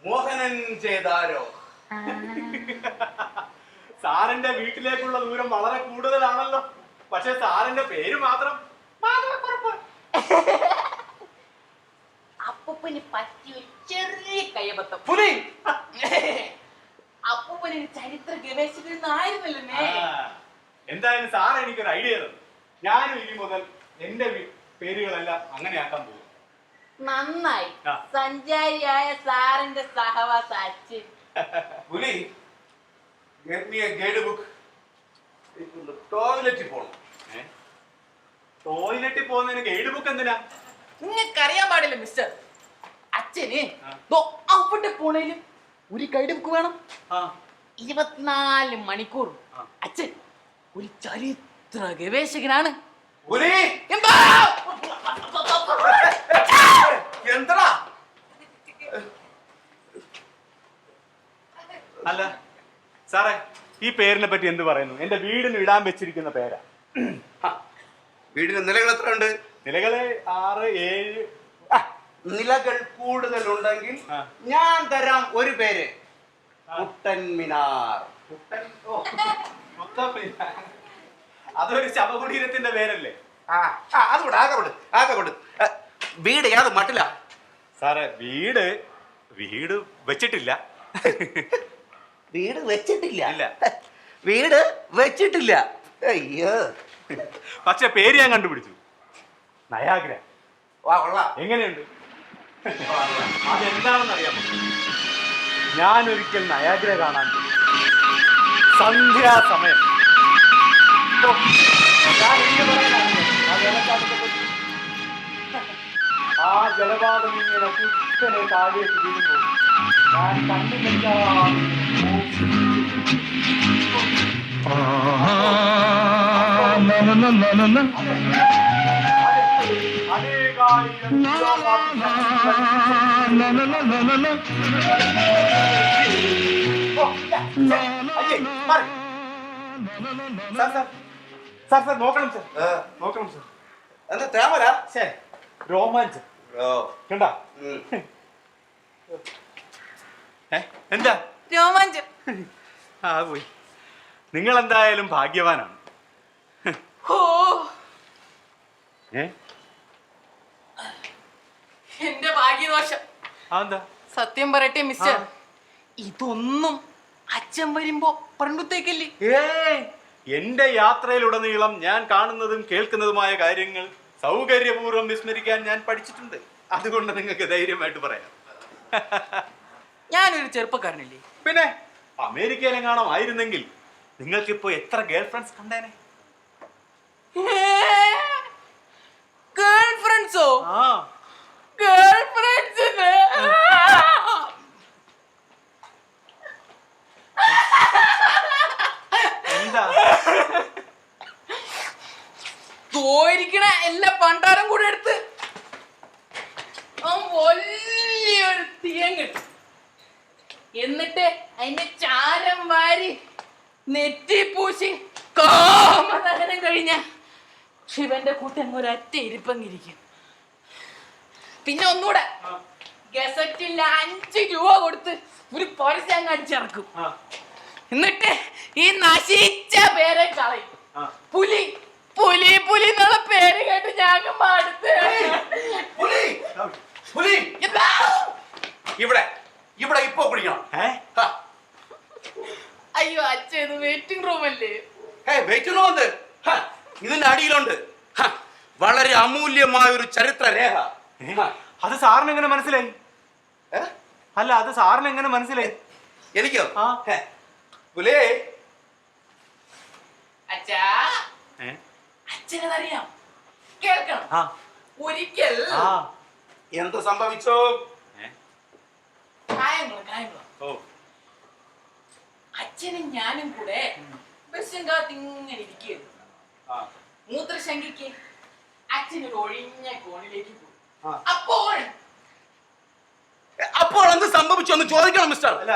മോഹനൻ ജേതാരോ. സാറിന്റെ വീട്ടിലേക്കുള്ള ദൂരം വളരെ കൂടുതലാണല്ലോ. പക്ഷെ സാറിന്റെ പേര് മാത്രം അപ്പൂപ്പന് പറ്റിയ ഒരു ചെറിയ കയ്യബദ്ധം. പുലി അപ്പൂപ്പന് ചരിത്ര ഗവേഷകൻ ആയിരുന്നല്ലേ. എന്തായാലും സാർ എനിക്കൊരു ഐഡിയ തന്നു. ഞാനും ഇനി മുതൽ എന്റെ പേരുകളെല്ലാം അങ്ങനെയാക്കാൻ പോകും. നന്നായി. സഞ്ചാരിയായ സാറിന്റെ സഹവാസ അച്ഛൻ. പുലി ഗൈഡ് ബുക്ക്. ടോയ്ലറ്റിൽ പോണം. ടോയ്ലറ്റിൽ പോകുന്നതിന് ഗൈഡ് ബുക്ക് എന്തിനാ? നിങ്ങൾക്കറിയാൻ പാടില്ല മിസ്റ്റർ, അച്ഛന് അവിടെ പോണേലും ഒരു ഗൈഡ് ബുക്ക് വേണം. 24 മണിക്കൂർ അച്ഛൻ ഒരു ചരിത്ര ഗവേഷകനാണ്. എന്താ? അല്ല സാറേ, ഈ പേരിനെ പറ്റി എന്ത് പറയുന്നു? എന്റെ വീടിന് ഇടാൻ വെച്ചിരിക്കുന്ന പേരാ. വീടിന് നിലകൾ എത്ര ഉണ്ട്? നിലകള് 6, 7. നിലകൾ കൂടുതലുണ്ടെങ്കിൽ ഞാൻ തരാം ഒരു പേര്, കുട്ടൻ മിനാർ. അതൊരു ശവകുടീരത്തിന്റെ പേരല്ലേ? അതുകൊണ്ട് ആകെ വീട് ഏത് മട്ടില? സാറേ വീട് വെച്ചിട്ടില്ല. വീട് വെച്ചിട്ടില്ല? ഇല്ല, വീട് വെച്ചിട്ടില്ല. അയ്യോ, പക്ഷെ പേര് ഞാൻ കണ്ടുപിടിച്ചു, നയാഗ്ര. വാ കൊള്ളാം. എങ്ങനെയുണ്ട്? അതെന്താണെന്ന് അറിയാമോ? ഞാനൊരിക്കൽ നയാഗ്ര കാണാൻ പോയി. സന്ധ്യാസമയം. ഓ, ഞാൻ എന്ത് പറയാനാണ് ആ വെള്ളച്ചാട്ടത്തെ പറ്റി? ആ ജലപാതം ഇങ്ങനെ കുത്തനെ താഴേക്ക് വീഴുമ്പോൾ ഞാൻ കണ്ണു വെച്ചാൽ സാർ നോക്കണം സാർ, നോക്കണം സാർ. എന്താ തേമല രോമാഞ്ചം കണ്ടാ? എന്താ രോമാഞ്ചം? ആ പോയി. നിങ്ങൾ എന്തായാലും ഭാഗ്യവാനാണ്. ഓ, ഏ എന്റെ ഭാഗ്യദോഷം. അതെന്താ? സത്യം പറയട്ടെ മിസ്റ്റർ, ഇതൊന്നും അച്ഛൻ വരുമ്പോ പണ്ടത്തേക്കല്ലേ. എന്റെ യാത്രയിലുടനീളം ഞാൻ കാണുന്നതും കേൾക്കുന്നതുമായ കാര്യങ്ങൾ സൗകര്യപൂർവ്വം വിസ്മരിക്കാൻ ഞാൻ പഠിച്ചിട്ടുണ്ട്. അതുകൊണ്ട് നിങ്ങൾക്ക് ധൈര്യമായിട്ട് പറയാം. ഞാനൊരു ചെറുപ്പക്കാരനല്ലേ. പിന്നെ അമേരിക്കയിലെങ്ങാണോ ആയിരുന്നെങ്കിൽ നിങ്ങൾക്കിപ്പോ എത്ര ഗേൾ ഫ്രണ്ട്സ് കണ്ടേനെ? ഗേൾ ഫ്രണ്ട്സോ? ആ, ഗേൾ ഫ്രണ്ട്സ് എന്താ തോയിരിക്കണ എല്ലാ പണ്ടാരം കൂടെ എടുത്ത് വലിയൊരു തീയം കിട്ടും. എന്നിട്ട് അതിന്റെ ചാരം വാരി നെറ്റി പൂശി കാമദഹനം കഴിഞ്ഞ ശിവന്റെ കൂട്ടം ഒരൊറ്റ ഇരിപ്പങ്ങിരിക്കും. പിന്നെ ഒന്നുകൂടെ ഗസറ്റിൽ 5 രൂപ കൊടുത്ത് ഒരു പരസ്യം അടിച്ചിറക്കും. എന്നിട്ട് ഈ നശിച്ച പേരെ കളയും. പുലി പുലി പുലി എന്നുള്ള പേര് കേട്ട് ഞാൻ മടുത്ത്. എന്താ ഇവിടെ ഇവിടെ ഇപ്പൊ കുടിക്കണം. അയ്യോ അച്ഛൻ, ഇത് വെയിറ്റിംഗ് റൂം അല്ലേ? വെയിറ്റ് റൂം ഇതിന്റെ അടിയിലുണ്ട് വളരെ അമൂല്യമായ ഒരു ചരിത്ര രേഖ. അത് സാറിന് എങ്ങനെ മനസ്സിലായി? അല്ല, അത് സാറിന് എങ്ങനെ മനസ്സിലായി? എനിക്കോ? പുലേ അച്ഛാ, അച്ഛനതറിയാം, കേൾക്കണം. ഒരിക്കൽ എന്ത് സംഭവിച്ചോ? അച്ഛനും ഞാനും കൂടെ ബസ്സും കാത്തിങ്ങനെ ഇരിക്കുന്നു. മൂത്രശങ്കയ്ക്ക് അച്ഛനൊരു ഒഴിഞ്ഞ കോണിലേക്ക് പോയി. അപ്പോൾ എന്ത് സംഭവിച്ചു എന്ന് ചോദിക്കണം മിസ്റ്റർ. അല്ല,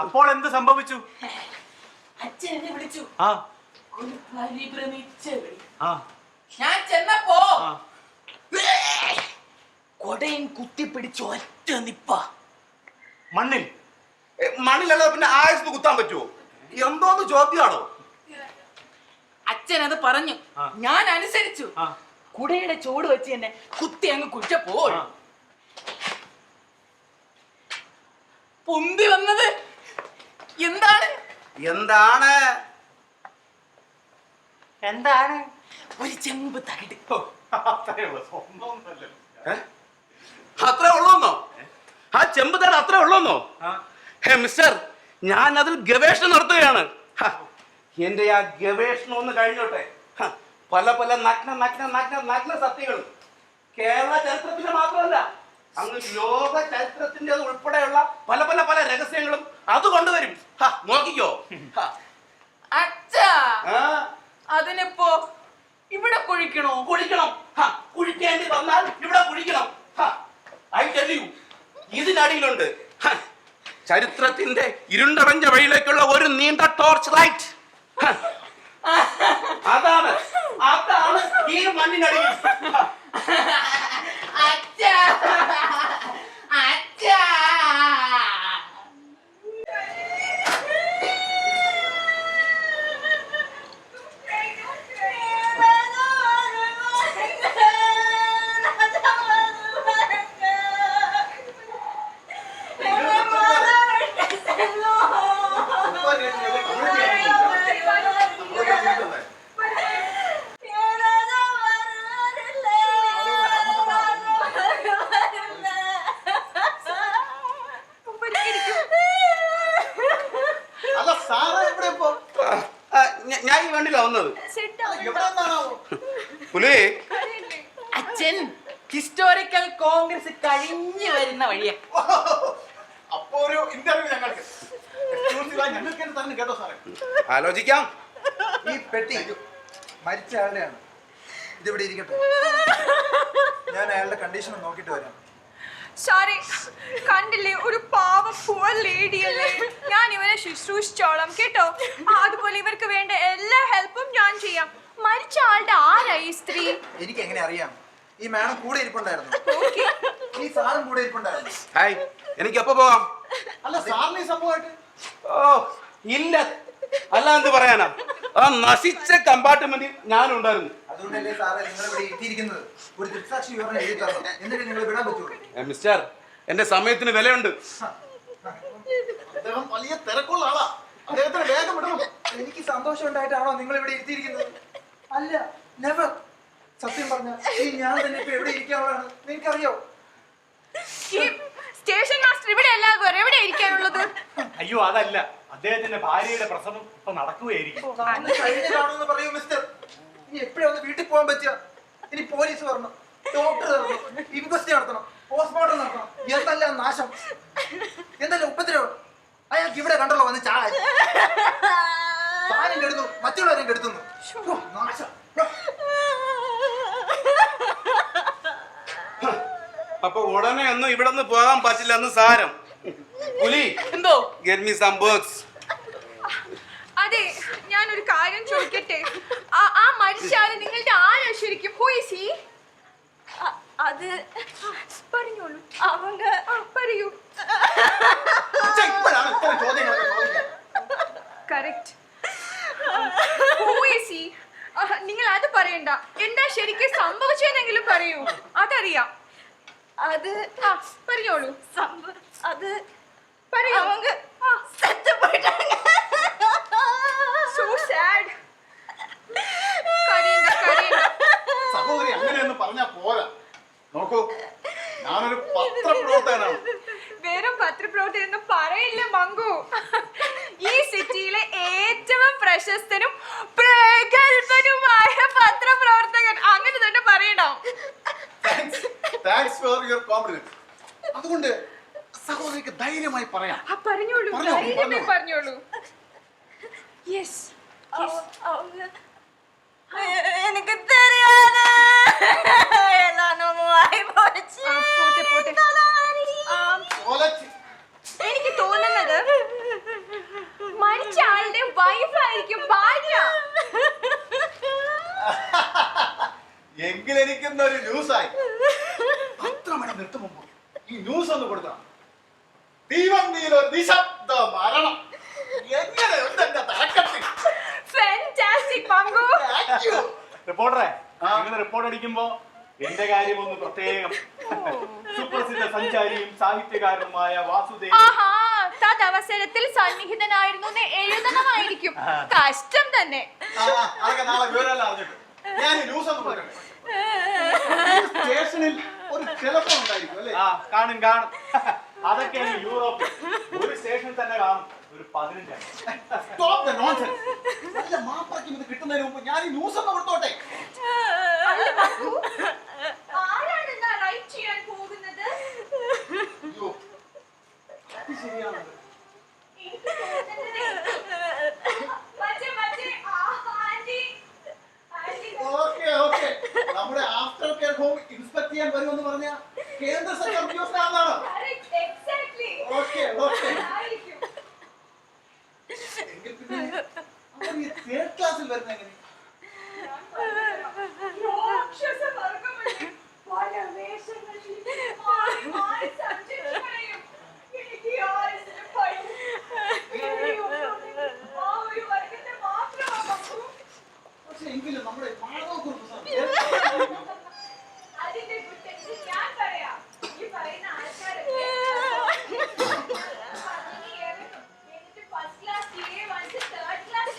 അപ്പോൾ എന്ത് സംഭവിച്ചു? അച്ഛൻ എന്നെ വിളിച്ചു. ഒരു പരിഭ്രമിച്ച വിളി. ഞാൻ ചെന്നപ്പോ കൊടയും കുത്തിപ്പിടിച്ച് ഒറ്റ നിപ്പ. മണ്ണിൽ? മണ്ണിലല്ല പിന്നെ ആയുസ് കുത്താൻ പറ്റുമോ? എന്തോന്ന് ചോദ്യമാണോ? അച്ഛൻ അത് പറഞ്ഞു, ഞാൻ അനുസരിച്ചു. കുടയുടെ ചൂട് വെച്ച് എന്നെ കുത്തി അങ്ങ് കുറ്റപ്പോൾ പൊന്തി വന്നത് എന്താണ്? എന്താണ് എന്താണ്? ഒരു ചെമ്പ് തകിട്. അത്രേ ഉള്ളൂന്നോ? ആ ചെമ്പ് തേട് അത്രേ ഉള്ളൂന്നോ? മിസ്റ്റർ, ഞാൻ അതിൽ ഗവേഷണം നടത്തുകയാണ്. എന്റെ ആ ഗവേഷണം ഒന്ന് കഴിഞ്ഞോട്ടെ. പല പല നഗ്ന നഗ്ന നഗ്ന നഗ്ന സത്യങ്ങളും കേരള ചരിത്രത്തിന്റെ മാത്രമല്ല, അങ്ങ് ലോക ചരിത്രത്തിന്റെ ഉൾപ്പെടെയുള്ള പല പല പല രഹസ്യങ്ങളും അത് കൊണ്ടുവരും. നോക്കിക്കോ. അച്ഛാ, അതിനിപ്പോ ഇവിടെ കുഴിക്കണോ? കുഴിക്കണം. കുഴിക്കേണ്ടി വന്നാൽ ഇവിടെ കുഴിക്കണം. ഇതിനടിയിലുണ്ട് ചരിത്രത്തിന്റെ ഇരുണ്ടടഞ്ഞ വഴിയിലേക്കുള്ള ഒരു നീണ്ട ടോർച്ച് ലൈറ്റ്. അതാണ് അതാണ് ഈ മണ്ണിനടിയിൽ. അച്ഛാ, അച്ഛാ. എവിടെ ഇപ്പോ? ഞാൻ ഈ വണ്ടിയിലാ വന്നത്. സെറ്റ് എവിടെ നിന്നാണാവോ? പുലി അച്ഛൻ ഹിസ്റ്റോറിക്കൽ കോൺഗ്രസ് കഴിഞ്ഞു വരുന്ന വഴിയാ. അപ്പൊ ഒരു ഇന്റർവ്യൂ ഞങ്ങൾക്ക് ഞങ്ങൾക്ക് തന്നെ തന്നെ കേട്ടോ സാറേ. ആലോചിക്കാം. ഈ പെട്ടി മരിച്ച ആളുടെയാണ്. ഇതിവിടെ ഇരിക്കട്ടെ, ഞാൻ അയാളുടെ കണ്ടീഷൻ നോക്കിട്ട് വരാം. സോറി, കണ്ടില്ലേ ഒരു പാവ പൂവർ ലേഡി അല്ലേ. ഞാൻ ഇവരെ ശുശ്രൂഷിച്ചോളാം കേട്ടോ. അതുപോലെ ഇവർക്ക് വേണ്ട എല്ലാ ഹെൽപ്പും ഞാൻ ചെയ്യാം. മരിച്ച ആളുടെ ആരായി സ്ത്രീ? എനിക്ക് എങ്ങനെ അറിയാം? ഈ മാഡം കൂടെ ഇരിപ്പുണ്ടായിരുന്നു, ഈ സാറും കൂടെ ഇരിപ്പുണ്ടായിരുന്നു. ഹായ്, എനിക്ക് എപ്പോ പോവാം? അല്ല സാറിന് ഈ സംഭവമായിട്ട് ഓ ഇല്ല, അല്ല എന്ത് പറയാനാ, ആ നശിച്ച കമ്പാർട്ട്മെന്റിൽ ഞാനും ഉണ്ടായിരുന്നു. അതുകൊണ്ടല്ലേ സാറേ നിങ്ങൾ ഇവിടെ എത്തിയിരിക്കുന്നത്. ഒരു ദൃക്സാക്ഷി വിവരണം എഴുതി തരണം, എന്നിട്ട് നിങ്ങൾ വിടാൻ പറ്റുള്ളൂ. മിസ്റ്റർ, എന്റെ സമയത്തിന് വിലയുണ്ട്. അദ്ദേഹം വലിയ തിരക്കുള്ള ആളാ, അദ്ദേഹത്തിന് വേഗം വിടണം. എനിക്ക് സന്തോഷം ഉണ്ടായിട്ടാണോ നിങ്ങൾ ഇവിടെ ഇരുത്തിയിരിക്കുന്നത്? അല്ല, നെവർ. സത്യം പറഞ്ഞ ഈ ഞാൻ തന്നെ ഇപ്പൊ എവിടെ ഇരിക്കാനുള്ളതാണ് നിനക്കറിയോ? ഈ സ്റ്റേഷൻ മാസ്റ്റർ ഇവിടെ അല്ലാതെ വേറെ എവിടെ ഇരിക്കാനുള്ളത്? അയ്യോ അതല്ല, അദ്ദേഹത്തിന്റെ ഭാര്യയുടെ പ്രസവം ഇപ്പൊ നടക്കുകയായിരിക്കും. കഴിഞ്ഞതാണെന്ന് പറയൂ മിസ്റ്റർ. ഇനി എപ്പോഴാ ഒന്ന് വീട്ടിൽ പോകാൻ പറ്റുക? ഇനി പോലീസ് വരണം, ഡോക്ടർ വരണം, ഇൻക്വസ്റ്റ് നടത്തണം, പോസ്റ്റ്മോർട്ടം നടത്തണം. എന്തെല്ലാം നാശം, എന്തെല്ലാം ഉപദ്രവം. അയാൾക്ക് ഇവിടെ കണ്ടല്ലോ വന്ന് ചായ താനും കെടുന്നു, മറ്റുള്ളവരും കെടുത്തുന്നു. നാശം. അപ്പൊ ഉടനെ ഒന്നും ഇവിടെ നിന്ന് പോകാൻ പറ്റില്ല എന്ന് സാരം. പുലി, എന്തോ? get me some books. അതെ, ഞാനൊരു കാര്യം ചോദിക്കട്ടെ. ആ മരിച്ച ആള് നിങ്ങളുടെ ആരാ ശരിക്കും? Who is he? അത് പറഞ്ഞോളൂ. அவங்க പറയൂ. ഇപ്പോഴാണ് ഇത്തരം ചോദ്യങ്ങളൊക്കെ ചോദിക്കാൻ. കറക്റ്റ്. Who is he? നിങ്ങൾ അത് പറയണ്ട. എന്താ ശരിക്കും സംഭവിച്ചതെന്നെങ്കിലും പറയൂ, അതറിയാം. അത് പറഞ്ഞോളൂ. അത് പറയൂ. அவங்க செத்து போயிட்டாங்க. So sad. കരയണ്ട. സഹോദരി അങ്ങനെയൊന്നും പറഞ്ഞാ പോരാ. നോക്കൂ, ഞാനൊരു പത്രപ്രവർത്തകനാണ്. വെറും പത്രപ്രവർത്തകൻ പറയില്ല മങ്കു. ഈ സിറ്റിയിലെ ഏറ്റവും പ്രശസ്തനും പ്രഗത്ഭനുമായ പത്രപ്രവർത്തകൻ, അങ്ങനെ തന്നെ പറയണം. Thanks for your complement. അതുകൊണ്ട് സഹോദരിക്ക് ധൈര്യമായി പറയാം. പറഞ്ഞോളൂ, ധൈര്യമായി പറഞ്ഞോളൂ. യെസ്. എനിക്ക് தெரியாது, എല്ലാം ആയി പോச்சு. പോട്ടെ. എനിക്ക് തോന്നുന്നത് മരിച്ച ആളുടെ വൈഫായിരിക്കും, ഭാര്യ. എങ്കിലെനിക്കുന്ന ഒരു ന്യൂസായി. പത്രമണി നിർത്തും മുമ്പ് ഈ ന്യൂസ് ഒന്ന് കൊടുക്കണം. തീവണ്ടിയിലോ നിശബ്ദ മരണം. എങ്ങനെ എന്തെന്റെ തലക്കത്തിൽ. ഫാന്റാസ്റ്റിക് മങ്കു. റിപ്പോർട്ടറെ, നിങ്ങൾ റിപ്പോർട്ട് അടിക്കുമ്പോ എന്റെ കാര്യം ഒന്ന് പ്രത്യേകം. സുപ്രസിദ്ധ സഞ്ചാരിയും സാഹിത്യകാരനുമായ വാസുദേവ് തദവസരത്തിൽ സന്നിഹിതനായിരുന്നു എഴുതണമായിരിക്കും. കഷ്ടം തന്നെ. അതൊക്കെ നാളെ വിവരമല്ല അറിഞ്ഞിട്ട് ഞാൻ ഈ ന്യൂസ് ഒന്ന് കൊടുക്കട്ടെ. സ്റ്റേഷനിൽ ഒരു ടെലിഫോൺ ഉണ്ടായിരിക്കും അല്ലേ? കാണും. അതൊക്കെയാണ് യൂറോപ്പ്. ഒരു സ്റ്റേഷനിൽ തന്നെ കാണും ഒരു 15. Stop the nonsense. നല്ല മാപ്പറയ്ക്കും ഇത് കിട്ടുന്നതിന് മുമ്പ് ഞാൻ ഈ ന്യൂസ് ഒന്ന് കൊടുത്തോട്ടെ. ആരാണെന്നാ റൈറ്റ് ചെയ്യാൻ പോകുന്നത്? അയ്യോ, അത് ശരിയാണത്. ഓക്കെ, നമ്മുടെ ആഫ്റ്റർ കെയർ ഹോം ഇൻസ്പെക്ട് ചെയ്യാൻ വരുമെന്ന് പറഞ്ഞ കേന്ദ്ര സർക്കാർ ഉദ്യോഗസ്ഥനാണോ? ഓക്കെ. എങ്കിൽ പിന്നെ അവർ ഈ തേർഡ് ക്ലാസ്സിൽ വരുന്ന എങ്ങനെ? പക്ഷെ എങ്കിലും നമ്മുടെ മാധവക്കുറിപ്പ് അതിന്റെ കുറ്റം ഞാൻ പറയാം. ഈ പറയുന്ന ആൾക്കാരൊക്കെ ഫസ്റ്റ് ക്ലാസ്, തേർഡ് ക്ലാസ്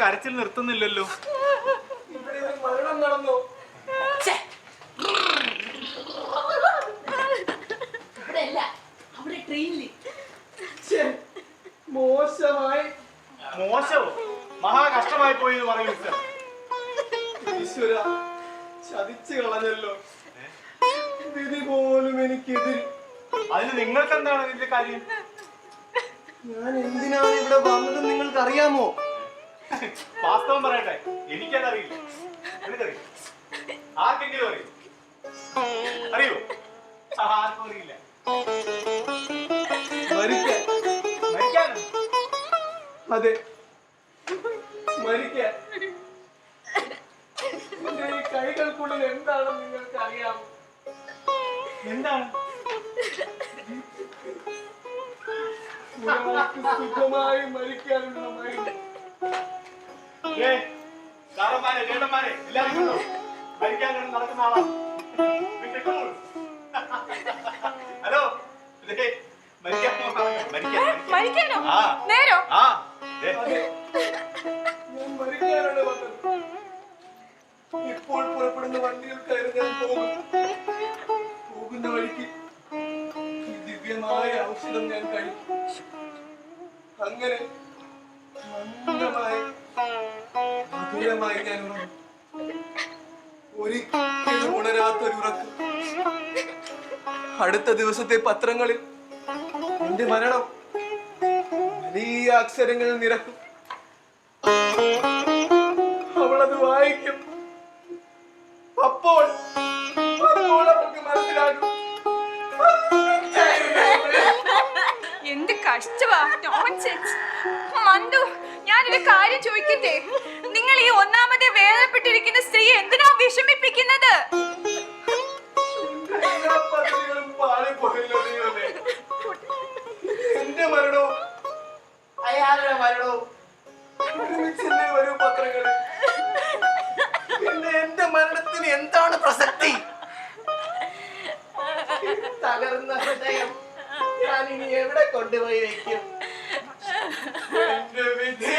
കരച്ചിൽ നിർത്തുന്നില്ലല്ലോ. ഇവിടെ ഒരു മരണം നടന്നു. മോശമായി. മോശമോ? മഹാ കഷ്ടമായി പോയി എന്ന് പറയൂ മിസ്റ്റർ. ഈശ്വര, ചതിച്ചു കളഞ്ഞല്ലോ. വിധി പോലും എനിക്കെതിരെ. അതിന് നിങ്ങൾക്ക് എന്താണ് ഇതിന്റെ കാര്യം? ഞാൻ എന്തിനാണ് ഇവിടെ വന്നതെന്ന് നിങ്ങൾക്ക് അറിയാമോ? വാസ്തവം പറയട്ടെ, എനിക്കതറിയില്ല. എനിക്കറിയില്ല. ആർക്കെങ്കിലും അറിയോ? അറിയോ? ആർക്കും അറിയില്ല. മരിക്കാനോ? അതെ, മരിക്കാൻ. എന്റെ ഈ കൈകൾക്കുള്ളിൽ എന്താണെന്ന് നിങ്ങൾക്ക് അറിയാമോ? എന്താണ്? സുഖമായി മരിക്കാനുള്ള മരുന്ന്. സാറന്മാരെ, ചേട്ടന്മാരെ, എല്ലാവരും കണ്ടോ? മരിക്കാൻ കിടന്ന് നടക്കുന്ന ആളാ. ഹലോ, മരിക്കാനോ? നേരോ? ഞാൻ മരിക്കാനാണ് വന്നത്. ഇപ്പോൾ പുറപ്പെടുന്ന വണ്ടിയിൽ കയറി ഞാൻ പോകുന്ന വഴിക്ക് ഈ ദിവ്യമായ ഔഷധം ഞാൻ കഴിക്കും. അങ്ങനെ മന്ദമായി മധുരമായി ഞാൻ ഉറങ്ങും. ഒരിക്കലും ഉണരാത്തൊരുറക്കം. അടുത്ത ദിവസത്തെ പത്രങ്ങളിൽ എന്റെ മരണം വലിയ അക്ഷരങ്ങളിൽ നിരക്കും. അവളത് വായിക്കും. അപ്പോൾ അവൾക്ക് മനസ്സിലാകും. എന്ത് കഷ്ടവാ. നോൺസെൻസ്. മന്ദു, ഞാനൊരു കാര്യം ചോദിക്കട്ടെ? നിങ്ങൾ ഈ ഒന്നാമത്തെ വേദനപ്പെട്ടിരിക്കുന്ന സ്ത്രീ എന്തിനാ വിഷമിപ്പിക്കുന്നത്? എന്റെ മരണവും അയാളുടെ മരണവും ഒരുമിച്ചല്ലേ വരൂ പത്രങ്ങളിൽ. പിന്നെ എന്റെ മരണത്തിന് എന്താണ് പ്രസക്തി? തകർന്ന ഹൃദയം ഞാൻ ഇനി എവിടെ കൊണ്ടുപോയി വെക്കും? എന്റെ വിധി.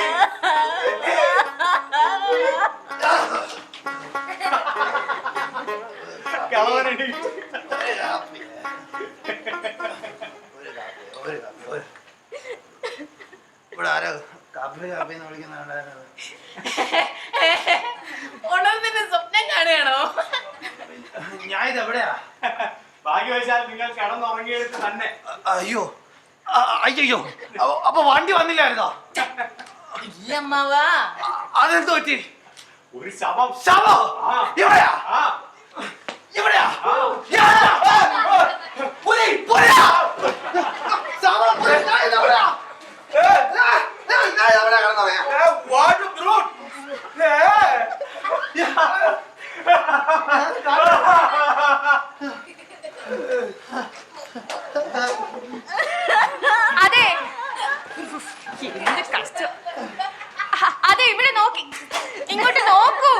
ഇവിടെ ആരോ കാപ്പി എന്ന് വിളിക്കുന്നുണ്ടായിരുന്നത്? ഉണർന്നിന്റെ സ്വപ്നം കാണുകയാണോ? ഞാൻ ഇത് എവിടെയാ? ഭാഗ്യവശാൽ നിങ്ങൾ കിടന്നുറങ്ങിയെടുത്ത് തന്നെ. അയ്യോ അയ്യോ, അപ്പൊ വണ്ടി വന്നില്ലായിരുന്നോ? ഇല്ലമ്മാവാ. അതെന്തോ പറ്റി? ഒരു ശവം. ശവം എവിടെയാ? എവിടെയാ? പുലി പുലിയാ. ശവം പുലി. ഞാൻ എവിടെയാ? ഞാൻ എവിടെ കിടന്നറിയാം? What a brute! അതെ, എന്ത് കഷ്ടം. അതെ, ഇവിടെ നോക്കി, ഇങ്ങോട്ട് നോക്കൂ.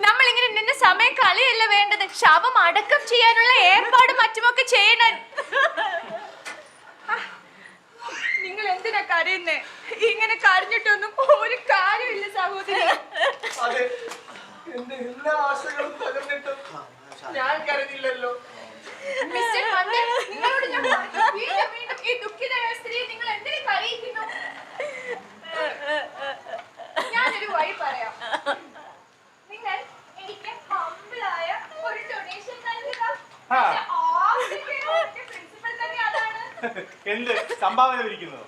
നമ്മൾ ഇങ്ങനെ നിന്ന സമയം കളിയല്ല വേണ്ടത്. ശവം അടക്കം ചെയ്യാനുള്ള ഏർപ്പാട് മറ്റുമൊക്കെ ചെയ്യണം. നിങ്ങൾ എന്തിനാ കരയുന്നേ? ഇങ്ങനെ കരഞ്ഞിട്ടൊന്നും ഒരു കാര്യമില്ല സഹോദരി. അതെ, എന്റെ എല്ലാ ആശകളും തകർന്നിട്ടും ഞാൻ കരുതില്ലല്ലോ. മിസ്റ്റർ മന്ദൻ, നിങ്ങളോട് ഞാൻ പറഞ്ഞു, വീണ്ടും വീണ്ടും ഈ ദുഃഖിതയായ സ്ത്രീയെ നിങ്ങൾ എന്തിനു കരയിക്കുന്നു? ഞാനൊരു വഴി പറയാം. നിങ്ങൾ എനിക്ക് ഹംബിളായ ഒരു ഡൊണേഷൻ നൽകുക. പ്രിൻസിപ്പൽ തന്നെ അതാണ്. എന്ത് സംഭാവന വിരിക്കുന്നത്?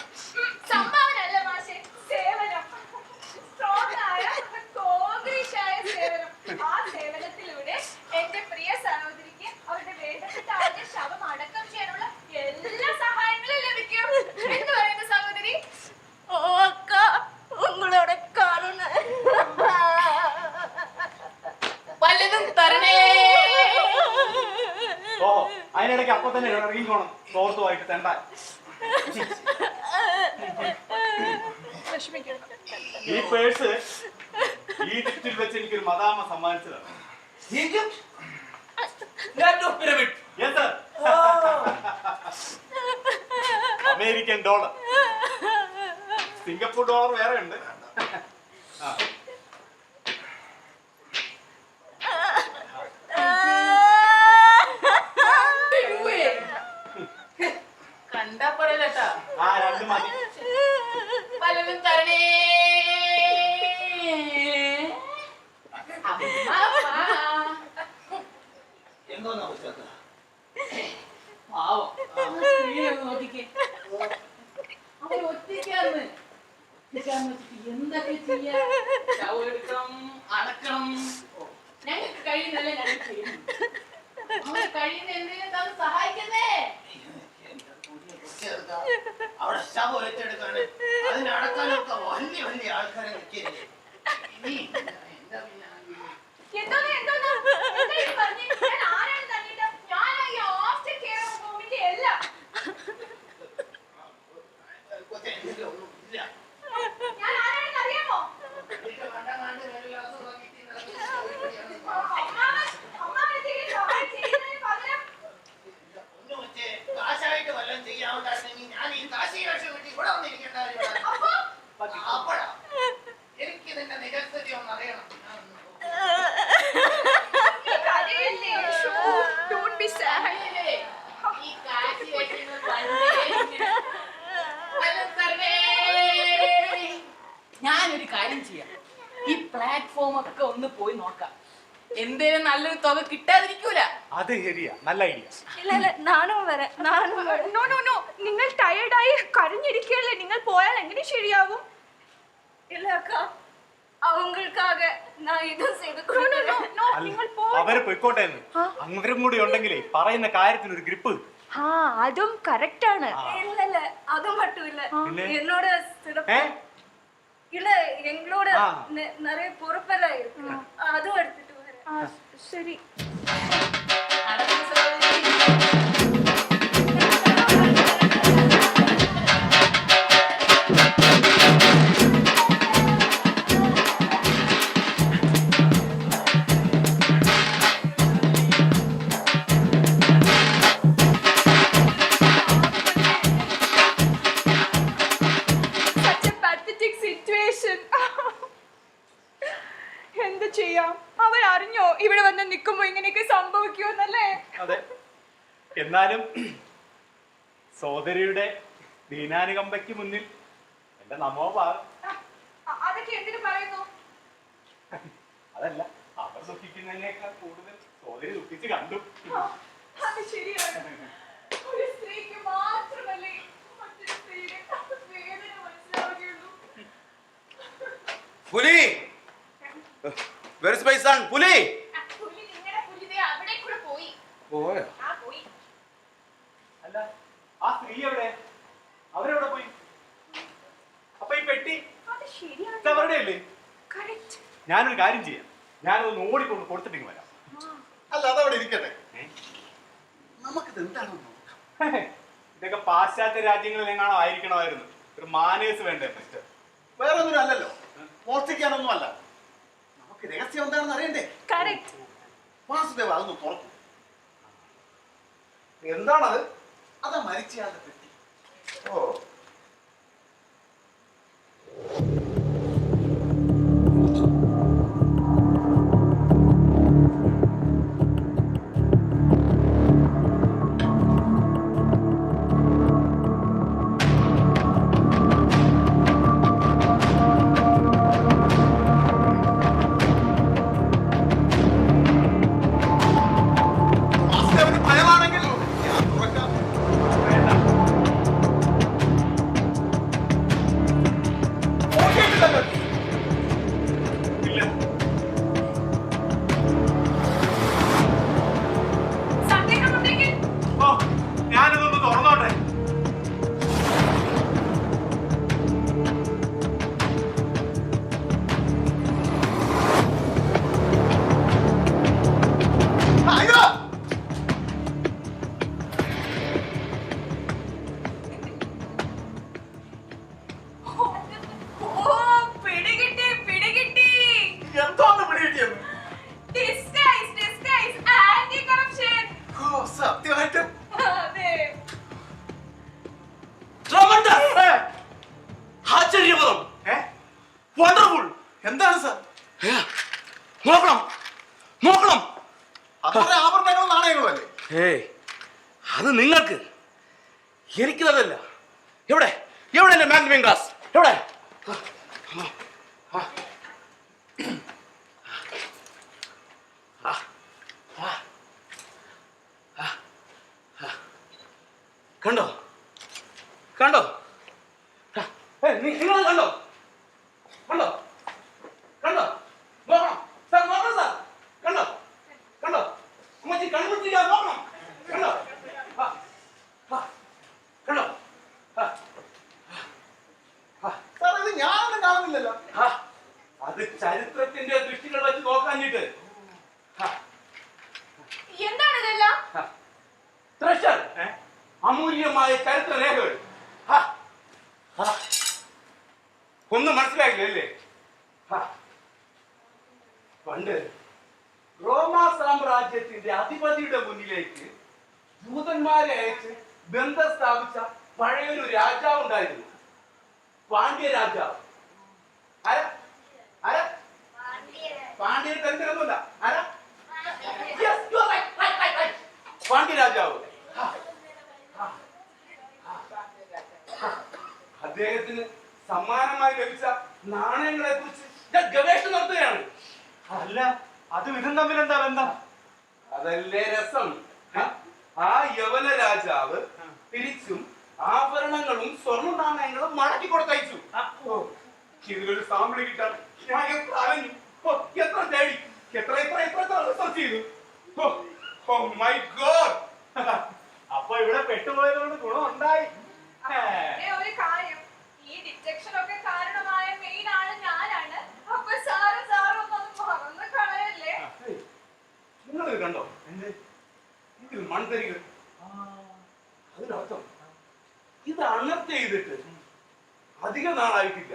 സംഭാവന അല്ല മാഷെ, സേവനം. സ്ട്രോങ് ആയ കോൺക്രീറ്റായ സേവനം. ആ സേവനത്തിലൂടെ എന്റെ പ്രിയ സഹോദരിക്ക് അവരുടെ വേണ്ടപ്പെട്ട ആദ്യ ശവം അടക്കം ചെയ്യാനുള്ള എല്ലാ സഹായങ്ങളും ലഭിക്കും. എന്ത് പറയുന്നു സഹോദരി? ഓ അക്ക, ഉങ്ങളോட കരുണ വല്ലതും തരണേ. ഓ, അതിനിടയ്ക്ക് അപ്പൊ തന്നെ ഇറങ്ങിക്കോണം തോർത്തുമായിട്ട് തെണ്ടാൻ. ഈ പേഴ്സ് ഈജിപ്തിൽ വെച്ച് എനിക്കൊരു മദാമ സമ്മാനിച്ചതാണ്. Yes, sir. American dollar. Singapore dollar വേറെ ഉണ്ട്. കണ്ടാ പറയലട്ടാ. ആ 2 മതി. വല്ലതും തരണേ. എന്തോന്നാ ഉച്ചക്ക്? പാവം. നോക്കിക്കേ, അവൻ ഒറ്റയ്ക്കാന്ന് എന്തൊക്കെ ചെയ്യാ? ചവെടുക്കണം, അടക്കണം. ഞങ്ങൾക്ക് കഴിയുന്നല്ലേ ഞങ്ങൾ ചെയ്യുന്നു. അവന് കഴിയുന്ന എന്തെങ്കിലും തന്ന് സഹായിക്കുന്നേ. അവിടെ ശവം ഏറ്റെടുക്കാനും അതിനടക്കാനൊക്കെ വലിയ വലിയ ആൾക്കാരെ നിൽക്കില്ലേ? കാശായിട്ട് വല്ലതും ചെയ്യാവുന്ന ഞാൻ ഈ കാശി കാശ് കിട്ടി ഇവിടെ വന്നിരിക്കേണ്ട അപ്പോഴാ എനിക്ക് നിന്റെ നിരസ്ഥിതി ഒന്ന് അറിയണം. ഈ കാശി വെക്കുന്നത് പണ്ടേ ഇങ്ങനെ. വല്ലതും തരണേ. ഞാനൊരു കാര്യം ചെയ്യാം, ഈ പ്ലാറ്റ്ഫോം ഒക്കെ ഒന്ന് പോയി നോക്കാം. എന്തേലും നല്ലൊരു തുക കിട്ടാതിരിക്കൂല. അത് ശരിയാ, നല്ല ഐഡിയ. ഇല്ല ഇല്ല, നാനും വരാം. നോ നോ നോ, നിങ്ങൾ ടയർഡായി കരഞ്ഞിരിക്കുകയല്ലേ, നിങ്ങൾ പോയാൽ എങ്ങനെ ശരിയാവും? ഇല്ല അക്ക, അവങ്ങൾക്കാക ഞാൻ ഇത് നിങ്ങൾ അവര് പോയിക്കോട്ടെ. അവരും കൂടി ഉണ്ടെങ്കിലേ പറയുന്ന കാര്യത്തിന് ഒരു ഗ്രിപ്പ്. അതും കറക്റ്റ് ആണ്. ഇല്ല ഇല്ല, അതും പറ്റൂല. എന്നോട് இல்ல எங்களோட நிறைய பொறுப்பெல்லாம் இருக்கு, அதுவும் எடுத்துட்டு வரேன். சரி. എന്ത് ചെയ്യാം, അവരറിഞ്ഞോ ഇവിടെ വന്ന് നിൽക്കുമ്പോ ഇങ്ങനെയൊക്കെ സംഭവിക്കുമെന്നല്ലേ? അതെ, എന്നാലും സോദരിയുടെ ദീനാനുകമ്പയ്ക്ക് മുന്നിൽ എന്റെ നമോഭാവം. അതൊക്കെ എന്തിനു പറയുന്നു? അതല്ല, അവർ ദുഃഖിക്കുന്നതിനേക്കാൾ കൂടുതൽ സോദരി ദുഃഖിച്ച് കണ്ടു. അത് ശരിയാണ്. ഒരു സ്ത്രീക്ക് മാത്രമല്ലേ മറ്റൊരു സ്ത്രീയുടെ വേദന മനസ്സിലാവുകയുള്ളൂ. പുലി, where is my son? പുലി പുലി നിങ്ങളുടെ പുലി ദേ അവിടെ കൂടെ പോയി. പോയോ? ആ പോയി. അല്ല, ആ സ്ത്രീ എവിടെ? അവരെവിടെ പോയി? അപ്പൊ ഈ പെട്ടി അത് ശരിയാണ്. ഇത് അവരുടെ അല്ലേ? കറക്റ്റ്. ഞാനൊരു കാര്യം ചെയ്യാം, ഞാനൊന്ന് ഓടിക്കൊണ്ട് കൊടുത്തിട്ട് വരാം. അല്ല, അതവിടെ ഇരിക്കട്ടെ. നമുക്കിത് എന്താണെന്ന് നോക്കാം. ഇതൊക്കെ പാശ്ചാത്യ രാജ്യങ്ങളിൽ എങ്ങാണോ ആയിരിക്കണമായിരുന്നു. ഒരു മാനേഴ്സ് വേണ്ടേ മിസ്റ്റർ? വേറെ ഒന്നും അല്ലല്ലോ, മോഷ്ടിക്കാനൊന്നും അല്ല. നമുക്ക് രഹസ്യം എന്താണെന്ന് അറിയണ്ടേ? കറക്റ്റ്. വാസുദേവ അതൊന്ന് തുറക്കും. എന്താണത്? അതാ മരിച്ചയാളുടെ പെട്ടി. ഓ, വാസുദേവന് ഭയമാണെങ്കിൽ ഞാൻ തുറക്കാം. വേണ്ട, ചെയ്തതല്ല. എവിടെ എവിടെ എന്റെ മാഗ്നിഫിങ് ഗ്ലാസ് എവിടെ? കണ്ടോ കണ്ടോ നിങ്ങൾ കണ്ടോ കണ്ടോ കണ്ടോ നോക്കണം സാർ, നോക്കണം സാർ, കണ്ടോ കണ്ടോ അമ്മച്ചി കൺമുട്ടിക്കാൻ നോക്കണം, കണ്ടോ കണ്ടോ സാർ ഇത് ഞാനൊന്നും കാണുന്നില്ലല്ലോ. അത് ചരിത്രത്തിന്റെ ദൃഷ്ടികൾ വെച്ച് നോക്കാഞ്ഞിട്ട്. എന്താണ് ഇതെല്ലാം? ട്രഷർ, അമൂല്യമായ ചരിത്ര രേഖകൾ. ഒന്നും മനസ്സിലായില്ല അല്ലേ? പണ്ട് റോമാ സാമ്രാജ്യത്തിന്റെ അധിപതിയുടെ മുന്നിലേക്ക് ദൂതന്മാരെ അയച്ച് ബന്ധം സ്ഥാപിച്ച പഴയൊരു രാജാവ് ഉണ്ടായിരുന്നു, പാണ്ഡ്യ രാജാവ്. ആരാ ആരാ? പാണ്ഡ്യ തരത്തിലൊന്നുമില്ല. ആരാ? Yes, you are right. Pandya രാജാവ്. അദ്ദേഹത്തിന് സമ്മാനമായി ലഭിച്ച നാണയങ്ങളെ കുറിച്ച് ഞാൻ ഗവേഷണം നടത്തുകയാണ്. അല്ല, അതും ഇതും തമ്മിൽ എന്താ ബന്ധം? അതല്ലേ രസം. ആ യവന രാജാവ് തിരിച്ചും ആഭരണങ്ങളും സ്വർണ്ണ നാണയങ്ങളും മടക്കി കൊടുത്തയച്ചു. ഇതിലൊരു സാമ്പിൾ കിട്ടാൻ ഞാൻ എത്ര അലഞ്ഞു, എത്ര തേടി, എത്ര റിസർച്ച് ചെയ്തു. My God. അപ്പൊ ഇവിടെ പെട്ടുപോയതുകൊണ്ട് ഗുണം ഉണ്ടായി. ഒരു കാര്യം, ഈ ഡിറ്റക്ഷൻ ഒക്കെ കാരണമായ മെയിൻ ആള് ഞാനാണ്. അപ്പൊ സാറും ഒന്നും മറന്നു കളയല്ലേ. നിങ്ങളിത് കണ്ടോ? ഇതിൽ മൺതരികൾ. അതിനർത്ഥം ഇത് അണർത്ത് ചെയ്തിട്ട് അധിക നാളായിട്ടില്ല.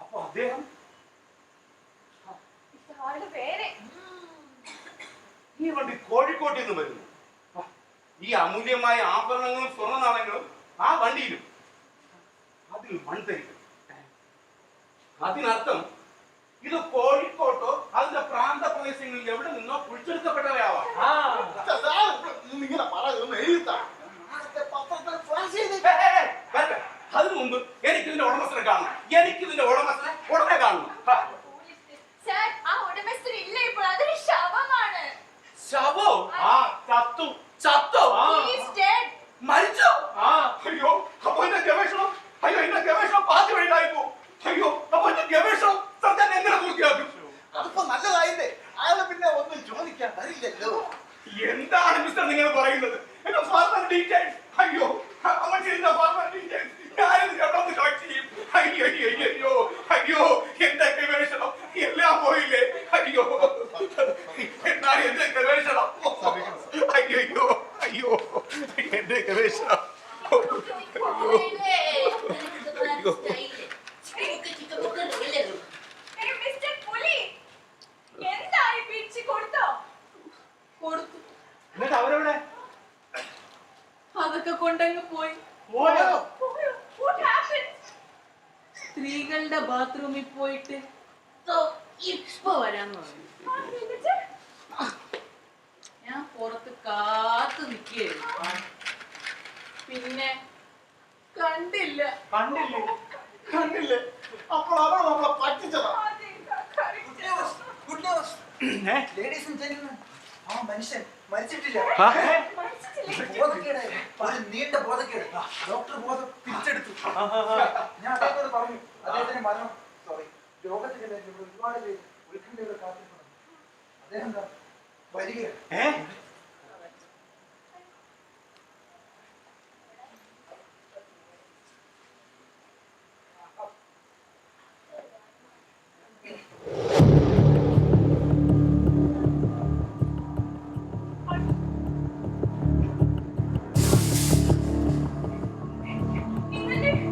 അപ്പൊ അദ്ദേഹം പേര് ഈ വണ്ടി കോഴിക്കോട്ടിൽ നിന്ന് വരുന്നു. ഈ അമൂല്യമായ ആഭരണങ്ങളും സ്വർണ്ണ നാണയങ്ങളും ആ വണ്ടിയിലും. അതിൽ മൺതരികൾ. അതിനർത്ഥം ഇത് കോഴിക്കോട്ടോ അതിന്റെ പ്രാന്ത പ്രദേശങ്ങളിൽ എവിടെ നിന്നോ പിടിച്ചെടുക്കപ്പെട്ടവയാവാം. ഇങ്ങനെ പറയുന്നു എഴുതാ അതിനു മുമ്പ് എനിക്കിതിന്റെ ഉടമസ്ഥനെ കാണണം. എനിക്കിതിന്റെ ഉടമസ്ഥനെ ഉടനെ കാണണം. സാർ, ആ ഉടമസ്ഥൻ ഇല്ല ഇപ്പോൾ. അതൊരു ശവമാണ്. ശവോ? ചത്തു. ചത്തോ? He is dead. മരിച്ചോ? അയ്യോ, അപ്പൊ എന്റെ ഗവേഷണം പാതി വഴിയിലായിപ്പോ. അയ്യോ, അപ്പൊ എന്റെ ഗവേഷണം സർക്കാർ എങ്ങനെ പൂർത്തിയാക്കും? അതിപ്പോ നല്ലതായില്ലേ, അയാള് പിന്നെ ഒന്നും ചോദിക്കാൻ വരില്ലല്ലോ. എന്താണ് മിസ്റ്റർ നിങ്ങൾ പറയുന്നത്? എന്റെ ഫാർമർ ഡീറ്റെയിൽസ്. അയ്യോ, അമ്മച്ചിന്റെ ഫാർമർ ഡീറ്റെയിൽസ് ഞാനിത് കണ്ടൊന്ന് കളക്ട് ചെയ്യും. അയ്യോ അയ്യോ അയ്യോ, എന്റെ ഗവേഷണം എല്ലാം പോയില്ലേ? അയ്യോ, എന്താണ് എന്റെ ഗവേഷണം? അയ്യോ അയ്യോ, എന്റെ ഗവേഷണം. മിസ്റ്റർ പുലി, എന്തായി പിടിച്ചു കൊടുത്തോ? കൊടുത്തു. എന്നിട്ട് അവരെവിടെ? അതൊക്കെ കൊണ്ടങ്ങ് പോയി. പോയോ? What happened? സ്ത്രീകളുടെ ബാത്റൂമിൽ പോയിട്ട് ഇപ്പൊ വരാന്ന് പറഞ്ഞു. എന്നിട്ട് ഞാൻ പുറത്ത് കാത്തു നിൽക്കുകയായിരുന്നു. പിന്നെ കണ്ടില്ല. കണ്ടില്ലേ? അപ്പോൾ അവൾ നമ്മളെ പറ്റിച്ചതാ. Good news. Ladies and gentlemen, ആ മനുഷ്യൻ മരിച്ചിട്ടില്ല. ഒരു നീണ്ട ബോധക്കേട്. ഡോക്ടർ ബോധം തിരിച്ചെടുത്തു. ഞാൻ അദ്ദേഹത്തോട് പറഞ്ഞു, അദ്ദേഹത്തിന്റെ മരണം രോഗത്തിന്റെ പേരിൽ ഇവിടെ ഒരുപാട് പേര് ഉത്കണ്ഠയുടെ കാത്തിരിക്കണം. അദ്ദേഹം എന്താ വരികയാണ്.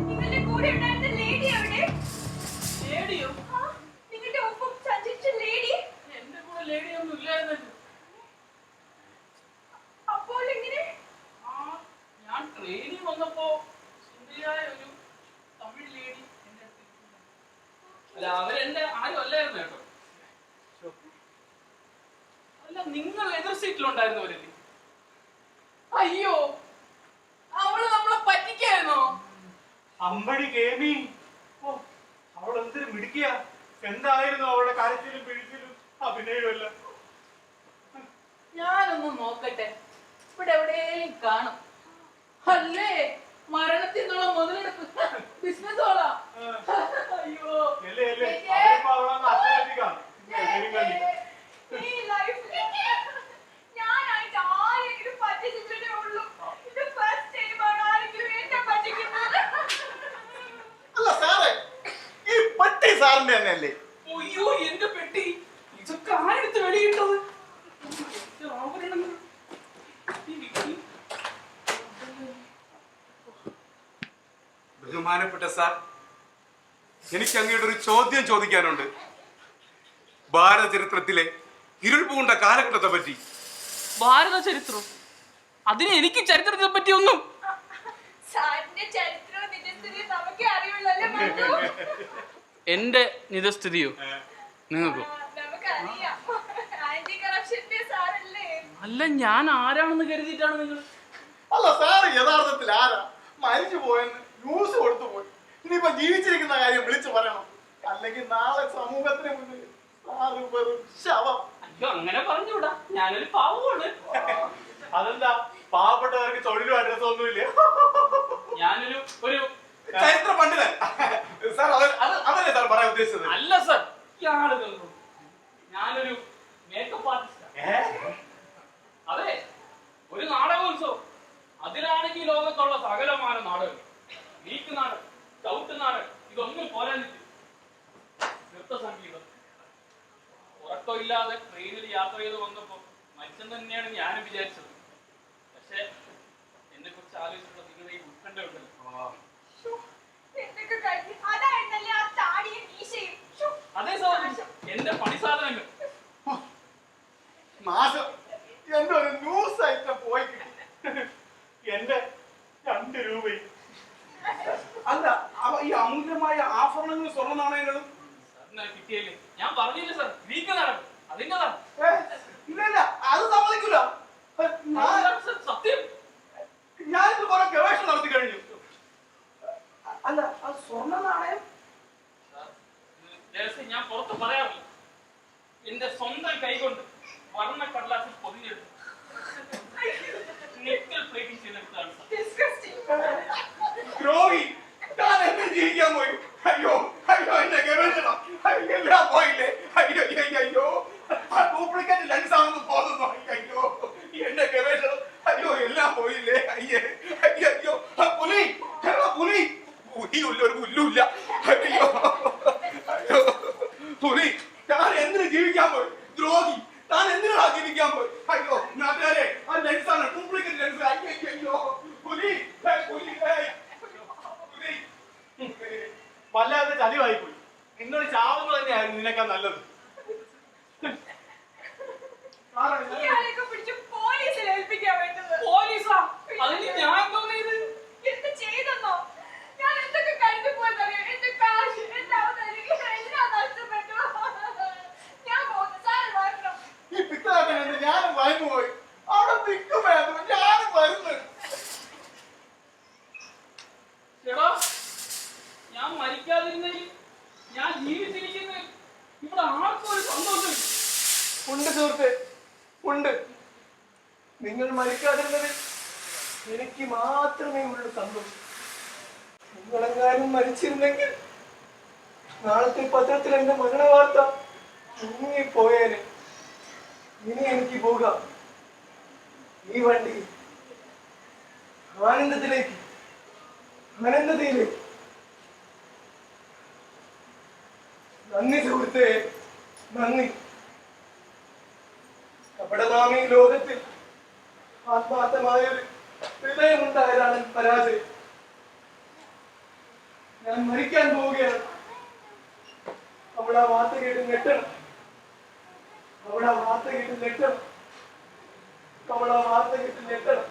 നിങ്ങളുടെ കൂടെ ഉണ്ടായിരുന്ന ലേഡി എവിടെ? ലേഡിയോ? നിങ്ങളുടെ ഒപ്പം സഞ്ചരിച്ച ലേഡി? എന്റെ കൂടെ ലേഡിയൊന്നും ഇല്ലായിരുന്നല്ലോ. അപ്പോൾ എങ്ങനെ? ഞാൻ ട്രെയിനിൽ വന്നപ്പോ സുന്ദരിയായ ഒരു തമിഴ് ലേഡി എന്റെ അടുത്ത്. അല്ല, അവരെന്റെ ആരും അല്ലായിരുന്നു കേട്ടോ. അല്ല, നിങ്ങൾ എതിർ സീറ്റിലുണ്ടായിരുന്നവരല്ലേ? അയ്യോ, അവള് നമ്മളെ പറ്റിക്കായിരുന്നോ? അമ്പടി കേമി, ഓ അവൾ എന്തൊരു മിടിക്കുക. എന്തായിരുന്നു അവളുടെ കരച്ചിലും പിഴിച്ചിലും അഭിനയമല്ല. ഞാനൊന്ന് നോക്കട്ടെ, ഇവിടെ എവിടെയും കാണും. അല്ലേ മരണത്തിൽ നിന്നുള്ള മുതലെടുപ്പ് ബിസിനസ് ഓളാ. അയ്യോ ഈ ലൈഫിൽ ഞാനായിട്ട് ആരെങ്കിലും പറ്റിച്ചിട്ടേ ഉള്ളൂ. ഇത് ഫസ്റ്റ് ടൈമാണ് ആരെങ്കിലും എന്നെ പറ്റിക്കുന്നത്. അല്ല സാറേ, ഈ പെട്ടി സാറിന്റെ തന്നെ അല്ലേ? അയ്യോ എന്റെ പെട്ടി ഇതൊക്കെ ആരെടുത്ത് വെളിയിട്ടത്? ബഹുമാനപ്പെട്ട സാർ, എനിക്ക് അങ്ങയുടെ ഒരു ചോദ്യം ചോദിക്കാനുണ്ട്. ഭാരത ചരിത്രത്തിലെ ഇരുൾ പൂണ്ട കാലഘട്ടത്തെ പറ്റി. ഭാരത ചരിത്രം? അതിന് എനിക്ക് ചരിത്രത്തെ പറ്റി ഒന്നും. സാറിന്റെ ചരിത്രവും നിജസ്ഥിതിയും നമുക്കേ അറിയുള്ളല്ലേ മധു? എന്റെ നിജസ്ഥിതിയോ നിങ്ങൾക്കോ? നമുക്കറിയാം. ആന്റി കറപ്ഷന്റെ സാറല്ലേ? അല്ല, ഞാൻ ആരാണെന്ന് കരുതിയിട്ടാണ് നിങ്ങൾ? അല്ല സാർ, യഥാർത്ഥത്തിൽ ആരാ? മരിച്ചു പോയെന്ന് ന്യൂസ് കൊടുത്തു പോയി. ഇനിയിപ്പോ ജീവിച്ചിരിക്കുന്ന കാര്യം വിളിച്ചു പറയണം, അല്ലെങ്കിൽ നാളെ സമൂഹത്തിന് മുന്നിൽ സാറ് വെറും ശവം. അയ്യോ അങ്ങനെ പറഞ്ഞൂടാ, ഞാനൊരു പാവമാണ്. അതെന്താ, പാവപ്പെട്ടവർക്ക് തൊഴിലും അഡ്രസ്സും ഒന്നുമില്ല? ഞാനൊരു ചരിത്ര പണ്ഡിതൻ സാർ. അതല്ലേ സാർ പറയാൻ ഉദ്ദേശിച്ചത്? അല്ല സർ, ഞാനൊരു മേക്കപ്പ് ആർട്ടിസ്റ്റ്. അതെ, ഒരു നാടകോത്സവം. അതിലാണെങ്കിൽ ലോകത്തുള്ള സകലമായ നാടകം, നീക്ക് നാടകം, ചവിട്ട് നാടകം, ഇതൊന്നും പോരാഞ്ഞിട്ട് നൃത്ത സംഗീതം. ഉറക്കമില്ലാതെ ട്രെയിനിൽ യാത്ര ചെയ്ത് വന്നപ്പോ മനുഷ്യൻ തന്നെയാണ് ഞാനും വിചാരിച്ചത്. പക്ഷെ എന്നെ കുറിച്ച് ആലോചിച്ചിട്ടുള്ള നിങ്ങളുടെ ഈ ഉത്കണ്ഠ ഉണ്ടല്ലോ. എന്തൊക്കെ കഴിഞ്ഞു. അതായിരുന്നല്ലേ ആ താടിയും മീശയും. അതേ സാർ, എന്റെ പണി സാധനങ്ങൾ. നാശം, എന്റെ ഒരു ന്യൂസ് ഐറ്റം പോയി കിട്ടി. എന്റെ 2 രൂപയും. അല്ല, ഈ അമൂല്യമായ ആഭരണങ്ങളും സ്വർണ്ണ നാണയങ്ങളും കിട്ടിയല്ലേ? ഞാൻ പറഞ്ഞില്ല സാർ, നീക്ക് നടക്കും അതിൻ്റെതാണ്. ഇല്ല, അത് സമ്മതിക്കൂല. സത്യം, ഞാനിത് കുറെ ഗവേഷണം നടത്തി കഴിഞ്ഞു. അല്ല, ആ സ്വർണ്ണ നാണയം ഞാൻ പുറത്ത് പറയാറില്ല. എന്റെ സ്വന്തം കൈകൊണ്ട് വർണ്ണ കടലാസിൽ പൊതിഞ്ഞെടുത്തു നിക്കൽ പ്ലേറ്റിംഗ് ചെയ്തെടുത്താണ് ദ്രോഹി. ഞാൻ എന്നെ ജീവിക്കാൻ പോയി. അയ്യോ അയ്യോ, എന്റെ ഗവേഷണം എല്ലാം പോയില്ലേ? അയ്യോ അയ്യോ, ഡ്യൂപ്ലിക്കേറ്റ് ലെൻസ് ആണെന്ന് തോന്നുന്നു. അയ്യോ, എന്റെ ഗവേഷണം അയ്യോ എല്ലാം പോയില്ലേ? അയ്യേ അയ്യോ, പുലി പുലി പുലിയില്ല, ഒരു പുല്ലുമില്ല. അയ്യോ അയ്യോ, പുലി. ഞാൻ എന്തിനു ജീവിക്കാൻ പോയി? ദ്രോഹി, ഞാൻ എന്തിനാ ജീവിക്കാൻ പോയി? അയ്യോ നാട്ടുകാരെ, ആ ലെൻസാണ്, ഡ്യൂപ്ലിക്കേറ്റ് ലെൻസ്. അയ്യോ പുലി പുലി പുലി. വല്ലാതെ ചതിവായി പോയി. നിങ്ങൾ ചാവുന്നത് തന്നെയായിരുന്നു നിനക്കാ നല്ലത്. ഇയാളെയൊക്കെ പിടിച്ച് പോലീസിൽ ഏൽപ്പിക്കാൻ വേണ്ടത്. പോലീസാ? അതിന് ഞാൻ തോന്നിയത് എന്ത് ചെയ്തെന്നോ? ഞാൻ എന്തൊക്കെ കഴിഞ്ഞു പോയെന്നറിയോ? എന്റെ കാശ്, എന്റെ അവതാരം എല്ലാം നഷ്ടപ്പെട്ടു. ഞാൻ പോകുന്നു, സാറ് വരണം. ഈ പിത്താട്ടൻ ഞാനും വാങ്ങു പോയി. അവിടെ നിൽക്കുമായിരുന്നു, ഞാനും വരുന്നു. ചേടാ, ഞാൻ മരിക്കാതിരുന്നെങ്കിൽ, ഞാൻ ജീവിച്ചിരിക്കുന്നത് ഇവിടെ ആർക്കും ഒരു സന്തോഷം. ഉണ്ട് സുഹൃത്തെ, ഉണ്ട്. നിങ്ങൾ മരിക്കാതിരുന്നതിൽ എനിക്ക് മാത്രമേ ഉള്ളൂ സന്തോഷം. നിങ്ങളെങ്ങാനും മരിച്ചിരുന്നെങ്കിൽ നാളത്തെ പത്രത്തിൽ എന്റെ മരണ വാർത്ത മുങ്ങിപ്പോയേനെ. ഇനി എനിക്ക് പോകാം ഈ വണ്ടി ആനന്ദത്തിലേക്ക്, അനന്തതയിലേക്ക്. നന്ദി സുഹൃത്തെ, നന്ദി. കപടമാമി ലോകത്തിൽ ആത്മാർത്ഥമായൊരു ഹൃദയമുണ്ടായതാണ് പരാജയം. ഞാൻ മരിക്കാൻ പോവുകയാണ്. അവിടെ ആ വാർത്ത കേട്ട് ഞെട്ടണം, അവിടെ ആ വാർത്ത കേട്ട് ഞെട്ടണം, അവിടെ ആ വാർത്ത കേട്ട് ഞെട്ടണം.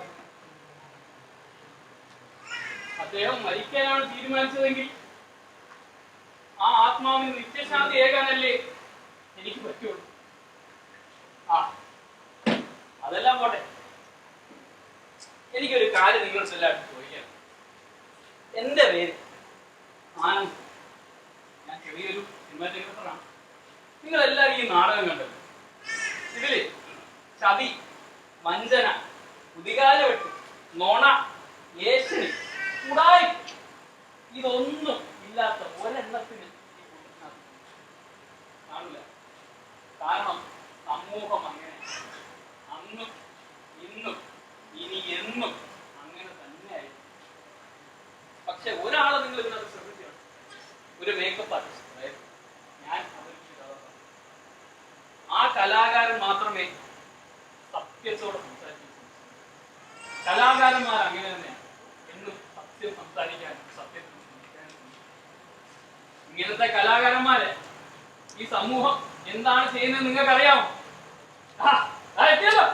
അദ്ദേഹം മരിക്കാനാണ് തീരുമാനിച്ചതെങ്കിൽ ആ ആത്മാവിന് നിത്യശാന്തി ഏകാനല്ലേ എനിക്ക് പറ്റുള്ളൂ. അതെല്ലാം പോട്ടെ, എനിക്കൊരു കാര്യം നിങ്ങളോട് എല്ലാവരും ചോദിക്കാം. എൻ്റെ പേര് ആനന്ദ്. ഞാൻ ചെറിയൊരു സിനിമാറ്റോഗ്രാഫറാണ്. നിങ്ങളെല്ലാവരും ഈ നാടകം കണ്ടല്ലോ. ഇതില് ചതി, വഞ്ചന, കുതികാലവെട്ട്, നോണ, ഏഷണി, ഉടായി ഇതൊന്നും ഇല്ലാത്ത ഒരെണ്ണത്തിന് കാണില്ല. കാരണം സമൂഹം അങ്ങനെ അന്നും ഇന്നും ഇനി എന്നും അങ്ങനെ തന്നെയായി. പക്ഷെ ഒരാളെ നിങ്ങൾ ഇതിനകത്ത് ശ്രദ്ധിച്ചാണ്, ഒരു മേക്കപ്പ് ആർട്ടിസ്റ്റ്. അതായത് ഞാൻ അവതരിപ്പിച്ച ആ കലാകാരൻ മാത്രമേ സത്യത്തോടെ സംസാരിക്കൂ. കലാകാരന്മാർ അങ്ങനെ തന്നെയാണ്, എന്നും സത്യം സംസാരിക്കാനും സത്യത്തിൽ സംസാരിക്കാനും. ഇങ്ങനത്തെ കലാകാരന്മാരെ ഈ സമൂഹം എന്താണ് ചെയ്യുന്നത് നിങ്ങൾക്ക് അറിയാമോ? എത്തിയല്ലോ.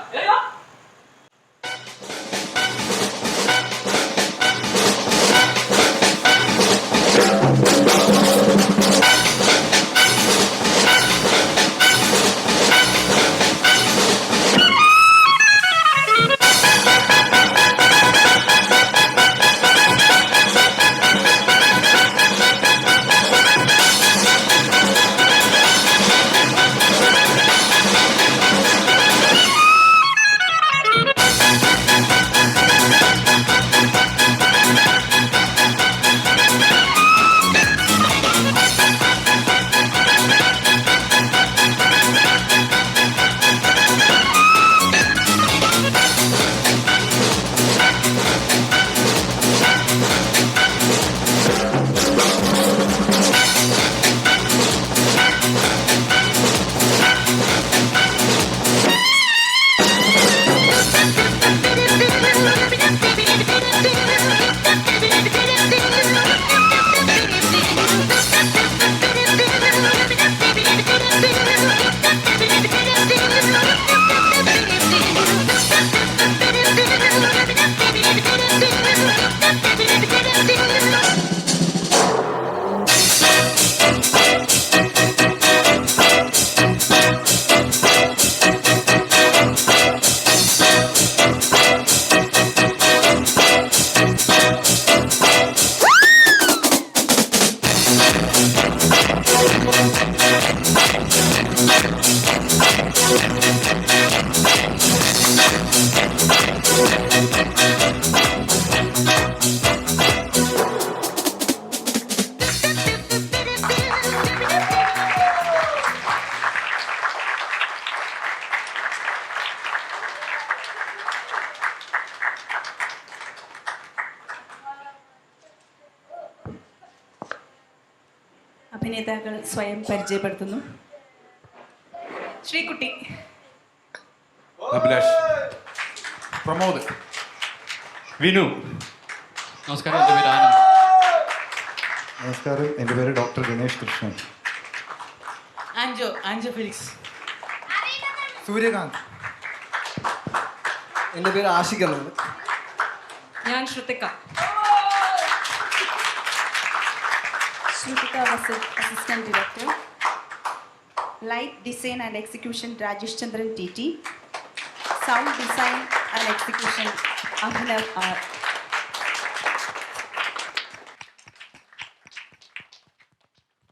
അഭിനേതാക്കൾ സ്വയം പരിചയപ്പെടുത്തുന്നു. ശ്രീകുട്ടി, അഭിലാഷ്, പ്രമോദ്, വിനു. നമസ്കാരം, എൻ്റെ പേര് ആനന്ദ്. നമസ്കാരം, എൻ്റെ പേര് ഡോക്ടർ ഗണേഷ് കൃഷ്ണൻ. ആൻജോ ഫെലിക്സ്. സൂര്യകാന്ത്. എൻ്റെ പേര് ആഷിഖ് എന്നാണ്. ഞാൻ Shruthika. Shrutika Vasu, Assistant Director. Light Design and Execution, Rajesh Chandran TT. Sound Design and Execution, Abhinav R.